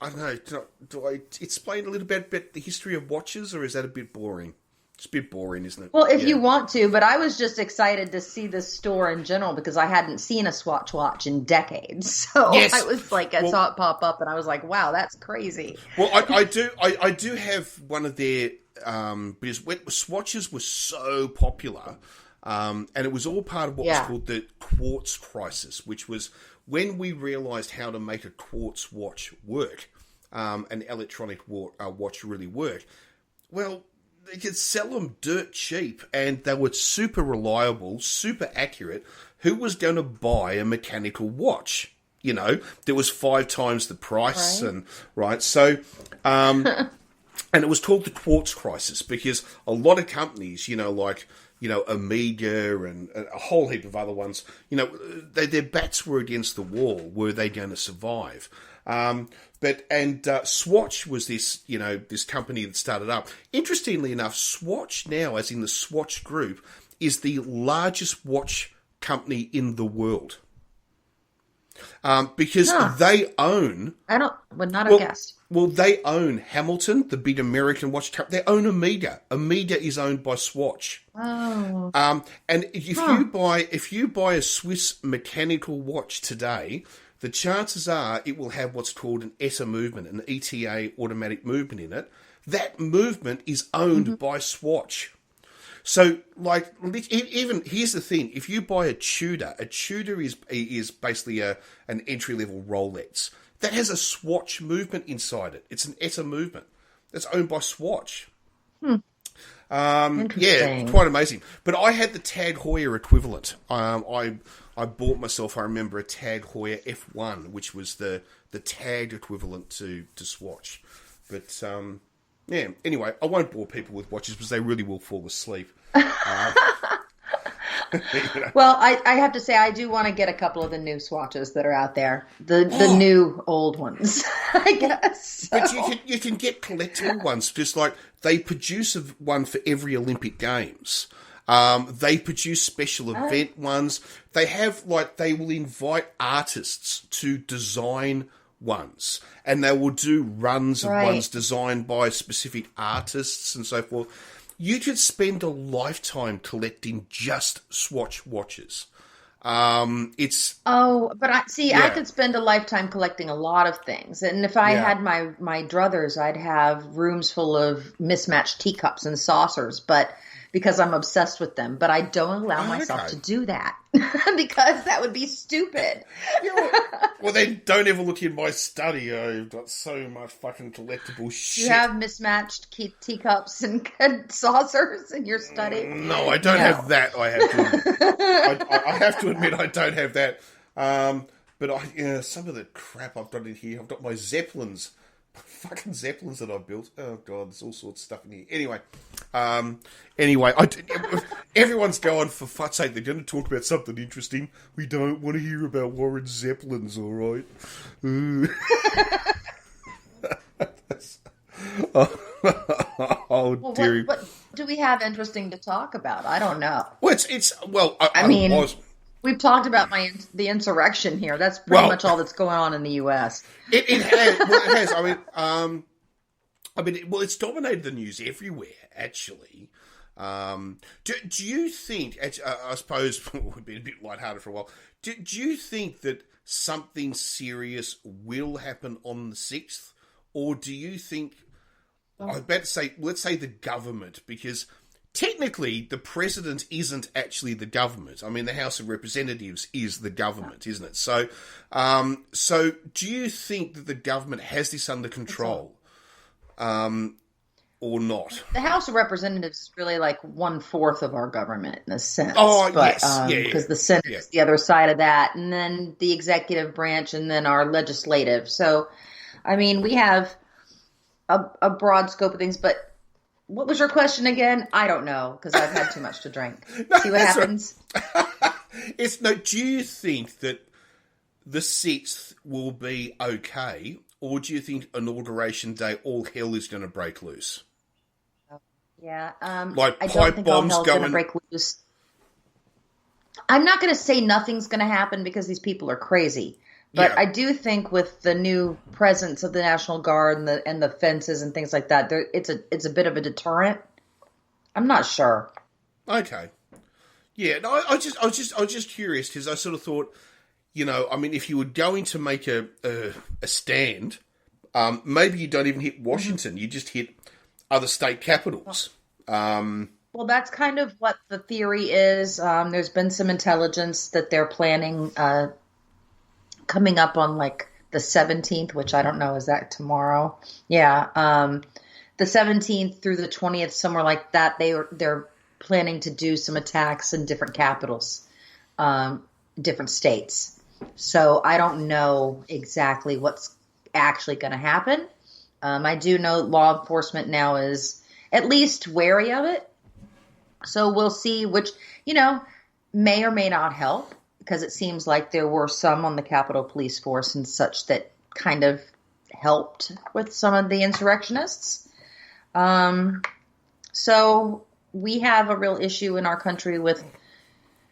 [SPEAKER 2] I don't know, do I explain a little bit about the history of watches, or is that a bit boring? It's a bit boring, isn't it?
[SPEAKER 3] Well, if you want to, but I was just excited to see this store in general because I hadn't seen a Swatch watch in decades. So
[SPEAKER 2] Yes.
[SPEAKER 3] I was like, I saw it pop up and I was like, wow, that's crazy.
[SPEAKER 2] Well, I do have one of their, because when swatches were so popular, and it was all part of what was called the quartz crisis, which was when we realized how to make a quartz watch work, an electronic watch really work. Well, they could sell them dirt cheap, and they were super reliable, super accurate. Who was going to buy a mechanical watch? You know, there was 5 times the price,
[SPEAKER 3] Right.
[SPEAKER 2] So, and it was called the quartz crisis because a lot of companies, like Amiga and a whole heap of other ones, their bats were against the wall. Were they going to survive? Swatch was this, this company that started up. Interestingly enough, Swatch now, as in the Swatch Group, is the largest watch company in the world. Because they own...
[SPEAKER 3] would not have guessed.
[SPEAKER 2] Well, they own Hamilton, the big American watch company. They own Amiga. Amiga is owned by Swatch.
[SPEAKER 3] Oh.
[SPEAKER 2] And if you buy a Swiss mechanical watch today, the chances are it will have what's called an ETA movement, an ETA automatic movement in it. That movement is owned by Swatch. So, even here's the thing: if you buy a Tudor is basically an entry level Rolex that has a Swatch movement inside it. It's an ETA movement that's owned by Swatch.
[SPEAKER 3] Interesting.
[SPEAKER 2] Quite amazing. But I had the Tag Heuer equivalent. I bought myself, I remember, a Tag Heuer F1, which was the Tag equivalent to Swatch. But anyway, I won't bore people with watches because they really will fall asleep.
[SPEAKER 3] Well, I have to say I do want to get a couple of the new Swatches that are out there. The new old ones, I guess.
[SPEAKER 2] But you can get collectible ones, just like they produce one for every Olympic Games. They produce special event ones. They have they will invite artists to design ones, and they will do runs of ones designed by specific artists and so forth. You could spend a lifetime collecting just Swatch watches. I could spend a lifetime collecting a lot of things. And if I had my druthers, I'd have rooms full of mismatched teacups and saucers, but because I'm obsessed with them. But I don't allow myself to do that because that would be stupid. Well, then don't ever look in my study. I've got so much fucking collectible shit.
[SPEAKER 3] You have mismatched teacups and saucers in your study?
[SPEAKER 2] No, I don't have that. I have to. I have to admit I don't have that. But some of the crap I've got in here. I've got my Zeppelins. Fucking Zeppelins that I built. Oh god, there's all sorts of stuff in here. Anyway, everyone's going, for fuck's sake, they're going to talk about something interesting. We don't want to hear about Warren Zeppelins, all right? Oh dear.
[SPEAKER 3] What do we have interesting to talk about? I don't know.
[SPEAKER 2] Well,
[SPEAKER 3] we've talked about the insurrection here. That's pretty much all that's going on in the U.S.
[SPEAKER 2] It has. It's dominated the news everywhere, actually. Do you think, I suppose we've been a bit lighthearted for a while, do you think that something serious will happen on the 6th? Or do you think, I was about to say, let's say the government, because technically the president isn't actually the government. I mean, the House of Representatives is the government, isn't it? So do you think that the government has this under control? Or not?
[SPEAKER 3] The House of Representatives is really like 1/4 of our government in a sense. Because the Senate is the other side of that, and then the executive branch, and then our legislative. So, I mean, we have a broad scope of things, but What was your question again? I don't know, because I've had too much to drink.
[SPEAKER 2] No,
[SPEAKER 3] See what happens?
[SPEAKER 2] Right. Do you think that the 6th will be okay, or do you think Inauguration Day all hell is going to break loose?
[SPEAKER 3] Yeah.
[SPEAKER 2] Like
[SPEAKER 3] I don't
[SPEAKER 2] pipe
[SPEAKER 3] think all
[SPEAKER 2] bombs
[SPEAKER 3] hell's going to
[SPEAKER 2] going.
[SPEAKER 3] break loose. I'm not going to say nothing's going to happen because these people are crazy. But
[SPEAKER 2] Yeah.
[SPEAKER 3] I do think with the new presence of the National Guard and the fences and things like that, it's a bit of a deterrent. I'm not sure.
[SPEAKER 2] Okay. Yeah. No, I was just curious because I sort of thought, I mean, if you were going to make a stand, maybe you don't even hit Washington. You just hit other state capitals.
[SPEAKER 3] Well, that's kind of what the theory is. There's been some intelligence that they're planning coming up on like the 17th, which I don't know, is that tomorrow? Yeah. The 17th through the 20th, somewhere like that, they're planning to do some attacks in different capitals, different states. So I don't know exactly what's actually going to happen. I do know law enforcement now is at least wary of it. So we'll see which, may or may not help, because it seems like there were some on the Capitol Police Force and such that kind of helped with some of the insurrectionists. So we have a real issue in our country with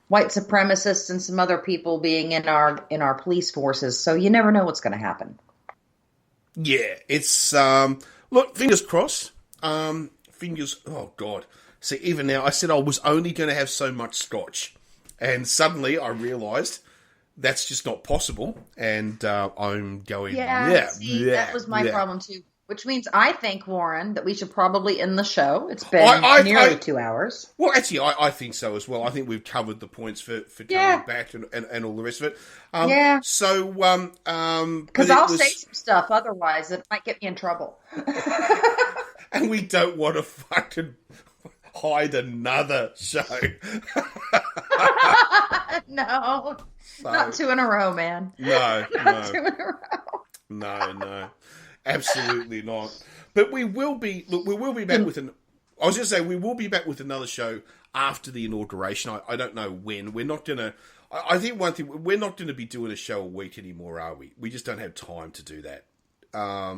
[SPEAKER 3] white supremacists and some other people being in our police forces. So you never know what's going to happen.
[SPEAKER 2] Yeah, it's look, fingers crossed. Oh God. See, even now, I said I was only going to have so much scotch, and suddenly I realised that's just not possible, and I'm going.
[SPEAKER 3] That was my problem too. Which means I think, Warren, that we should probably end the show. It's been nearly 2 hours.
[SPEAKER 2] Well, actually, I think so as well. I think we've covered the points for coming back and all the rest of it. So,
[SPEAKER 3] because I'll say some stuff, otherwise it might get me in trouble.
[SPEAKER 2] And we don't want to fucking hide another show.
[SPEAKER 3] No, not 2 in a row, man.
[SPEAKER 2] No,
[SPEAKER 3] not 2 in a row.
[SPEAKER 2] No. Absolutely not. But we will be. Look, we will be back with an. I was going to say we will be back with another show after the inauguration. I don't know when. We're not going to. I think one thing, we're not going to be doing a show a week anymore, are we? We just don't have time to do that.
[SPEAKER 3] I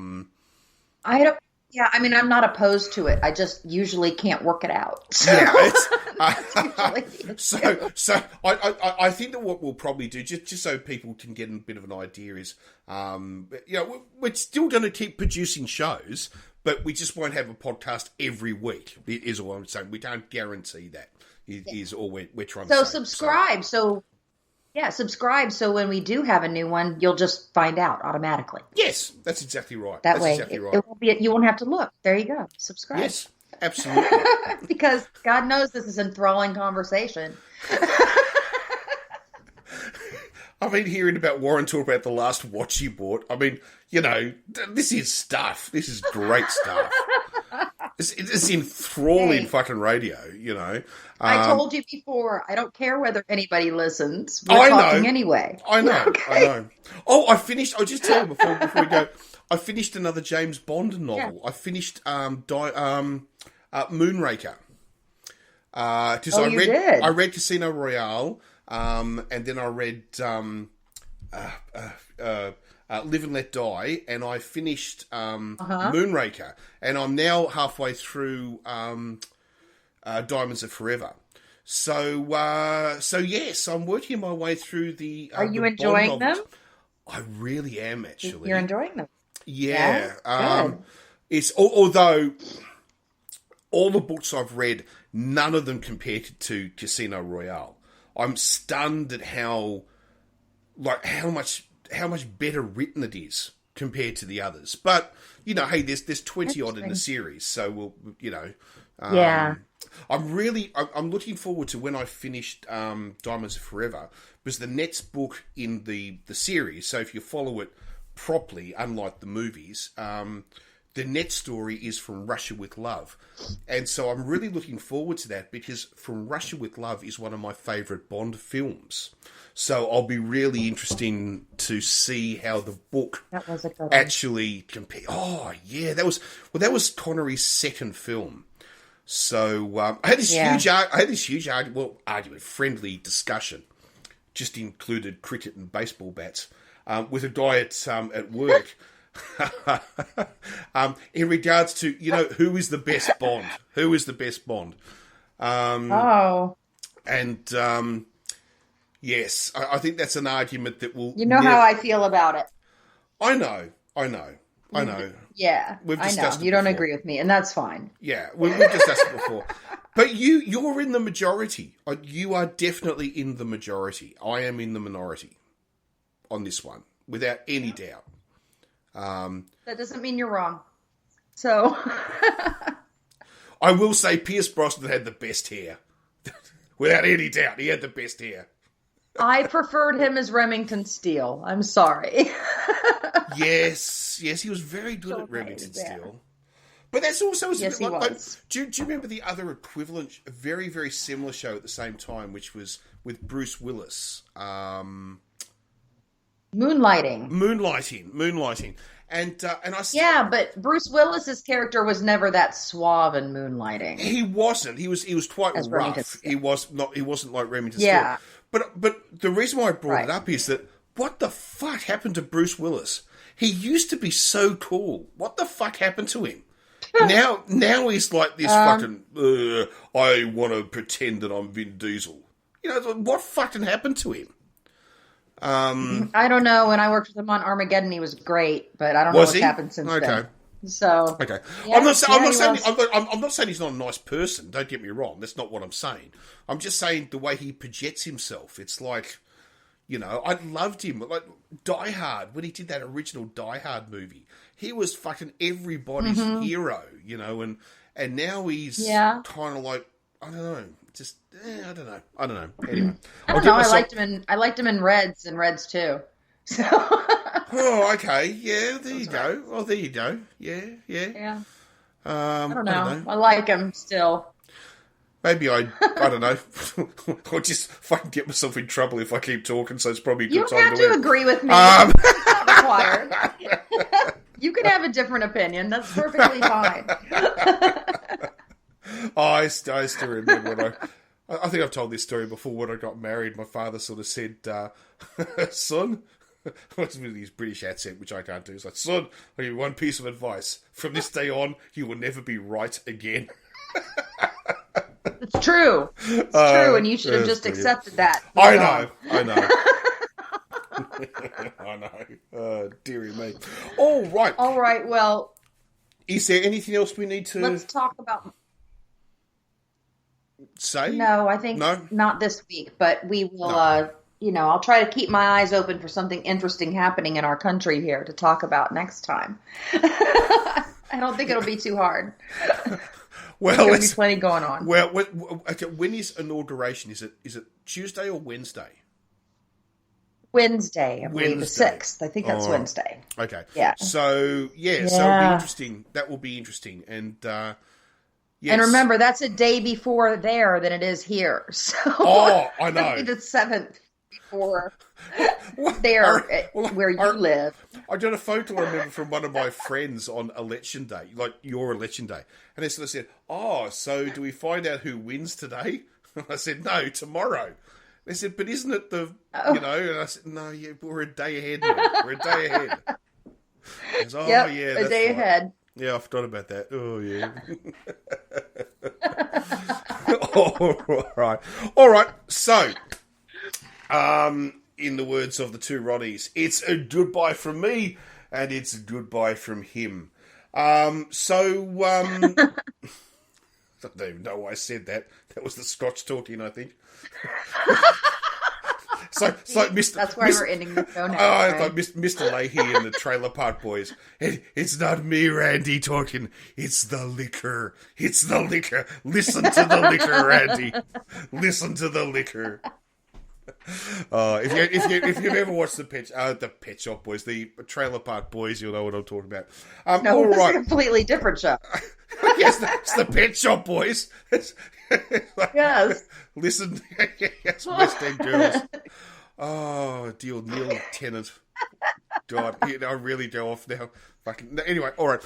[SPEAKER 3] don't. Yeah, I mean, I'm not opposed to it. I just usually can't work it out. So.
[SPEAKER 2] Yeah, so I think that what we'll probably do, just so people can get a bit of an idea, is we're still going to keep producing shows, but we just won't have a podcast every week. Is all I'm saying. We can't guarantee that. Is all we're trying to say.
[SPEAKER 3] So subscribe. Subscribe. So when we do have a new one, you'll just find out automatically.
[SPEAKER 2] Yes, that's exactly right.
[SPEAKER 3] That way, it won't be. You won't have to look. There you go. Subscribe.
[SPEAKER 2] Yes, absolutely.
[SPEAKER 3] Because God knows this is enthralling conversation.
[SPEAKER 2] I've been hearing about Warren talk about the last watch he bought. I mean, this is stuff. This is great stuff. It's enthralling fucking radio,
[SPEAKER 3] I told you before, I don't care whether anybody listens. We're talking anyway.
[SPEAKER 2] I know,
[SPEAKER 3] okay.
[SPEAKER 2] I know. Oh, I'll just tell you before we go, I finished another James Bond novel. Yeah. I finished Moonraker. Because I read Casino Royale, and then I read Live and Let Die, and I finished Moonraker, and I'm now halfway through Diamonds Are Forever. So yes, I'm working my way through the.
[SPEAKER 3] Are you enjoying them?
[SPEAKER 2] I really am, actually.
[SPEAKER 3] You're enjoying them.
[SPEAKER 2] Yeah.
[SPEAKER 3] Good.
[SPEAKER 2] It's although all the books I've read, none of them compared to Casino Royale. I'm stunned at how much better written it is compared to the others. But hey, there's 20 odd in the series, so we'll
[SPEAKER 3] yeah.
[SPEAKER 2] I'm looking forward to when I finished Diamonds Are Forever, because the next book in the series, so if you follow it properly, unlike the movies, the next story is From Russia with Love. And so I'm really looking forward to that, because From Russia with Love is one of my favourite Bond films. So I'll be really interesting to see how the book actually compare. Oh, yeah, that was Connery's second film. So I had this huge argument, friendly discussion, just included cricket and baseball bats, with a guy at work. In regards to, who is the best Bond? Who is the best Bond? And yes, I think that's an argument that will.
[SPEAKER 3] You know how I feel about it.
[SPEAKER 2] I know.
[SPEAKER 3] Yeah,
[SPEAKER 2] we've
[SPEAKER 3] I know.
[SPEAKER 2] discussed it
[SPEAKER 3] You don't
[SPEAKER 2] before.
[SPEAKER 3] agree with me, and that's fine.
[SPEAKER 2] Yeah, we've discussed it before. But you're in the majority. You are definitely in the majority. I am in the minority on this one, without any doubt.
[SPEAKER 3] That doesn't mean you're wrong. So
[SPEAKER 2] I will say Pierce Brosnan had the best hair. Without any doubt, he had the best hair.
[SPEAKER 3] I preferred him as Remington Steele. I'm sorry.
[SPEAKER 2] Yes, he was very good at Remington Steele. But that's also
[SPEAKER 3] Yes, he was.
[SPEAKER 2] Do you remember the other equivalent, a very, very similar show at the same time, which was with Bruce Willis? Moonlighting. And
[SPEAKER 3] but Bruce Willis's character was never that suave in Moonlighting.
[SPEAKER 2] He wasn't. He was quite
[SPEAKER 3] As
[SPEAKER 2] rough. He wasn't like Remington
[SPEAKER 3] Yeah.
[SPEAKER 2] Steele. But the reason why I brought it up is that what the fuck happened to Bruce Willis? He used to be so cool. What the fuck happened to him? Now he's like this fucking. I want to pretend that I'm Vin Diesel. What fucking happened to him?
[SPEAKER 3] I don't know. When I worked with him on Armageddon, he was great, but I don't know what's happened since then. So
[SPEAKER 2] okay,
[SPEAKER 3] yeah,
[SPEAKER 2] I'm not saying he's not a nice person. Don't get me wrong. That's not what I'm saying. I'm just saying the way he projects himself. It's like, I loved him. Like Die Hard, when he did that original Die Hard movie, he was fucking everybody's hero. And now he's kind of like, I don't know. Just I don't know. Anyway,
[SPEAKER 3] I don't know. I liked him in Reds and Reds too. So.
[SPEAKER 2] Oh, okay. Yeah, there you go. Oh, there you go. Yeah.
[SPEAKER 3] Yeah. I don't know. I like him still.
[SPEAKER 2] Maybe I don't know. I'll just fucking get myself in trouble if I keep talking, so it's probably a good time to
[SPEAKER 3] You don't have to agree with me. It's not required. You can have a different opinion. That's perfectly fine.
[SPEAKER 2] I still remember when I think I've told this story before. When I got married, my father sort of said, son, with his British accent, which I can't do. He's like, son, I'll give you one piece of advice. From this day on, you will never be right again.
[SPEAKER 3] It's true. It's true, and you should have just accepted that.
[SPEAKER 2] I know. I know. Dearie me. All right.
[SPEAKER 3] Well,
[SPEAKER 2] is there anything else we need to...
[SPEAKER 3] Let's talk about...
[SPEAKER 2] say?
[SPEAKER 3] No, I think not this week, but we will... No. I'll try to keep my eyes open for something interesting happening in our country here to talk about next time. I don't think it'll be too hard.
[SPEAKER 2] Well,
[SPEAKER 3] there'll be plenty going on.
[SPEAKER 2] Well, okay, when is inauguration? Is it Tuesday or Wednesday?
[SPEAKER 3] Wednesday, I believe the 6th. I think that's Wednesday.
[SPEAKER 2] Okay.
[SPEAKER 3] Yeah.
[SPEAKER 2] So, so it'll be interesting. That will be interesting. And, yes.
[SPEAKER 3] And remember, that's a day before there than it is here. So
[SPEAKER 2] I know.
[SPEAKER 3] It'll be the 7th before there where you live.
[SPEAKER 2] I got a photo I remember from one of my friends on election day, like your election day. And they sort of said, so do we find out who wins today? I said, no, tomorrow. They said, but isn't it and I said, no, we're a day ahead now. We're a day ahead. Goes,
[SPEAKER 3] a day ahead.
[SPEAKER 2] Yeah, I forgot about that. Oh, yeah. All right. So, in the words of the two Ronnies, it's a goodbye from me, and it's a goodbye from him. I don't even know why I said that. That was the Scotch talking, I think. It's like Mr.
[SPEAKER 3] That's why we're ending the show now.
[SPEAKER 2] Oh, it's like Mr. Leahy and the Trailer Park Boys. It's not me, Randy, talking. It's the liquor. It's the liquor. Listen to the liquor, Randy. Listen to the liquor. If you've ever watched the Pet Shop Boys, the Trailer Park Boys, you'll know what I'm talking about.
[SPEAKER 3] No, it's a completely different show.
[SPEAKER 2] Yes, it's the Pet Shop Boys.
[SPEAKER 3] Yes.
[SPEAKER 2] Listen, yes, West End Girls. Oh, dear Neil Tennant. God, I really go off now. Anyway, all right.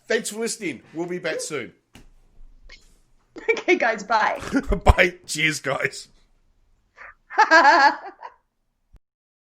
[SPEAKER 2] Thanks for listening. We'll be back soon.
[SPEAKER 3] Okay, guys, bye.
[SPEAKER 2] Bye. Cheers, guys.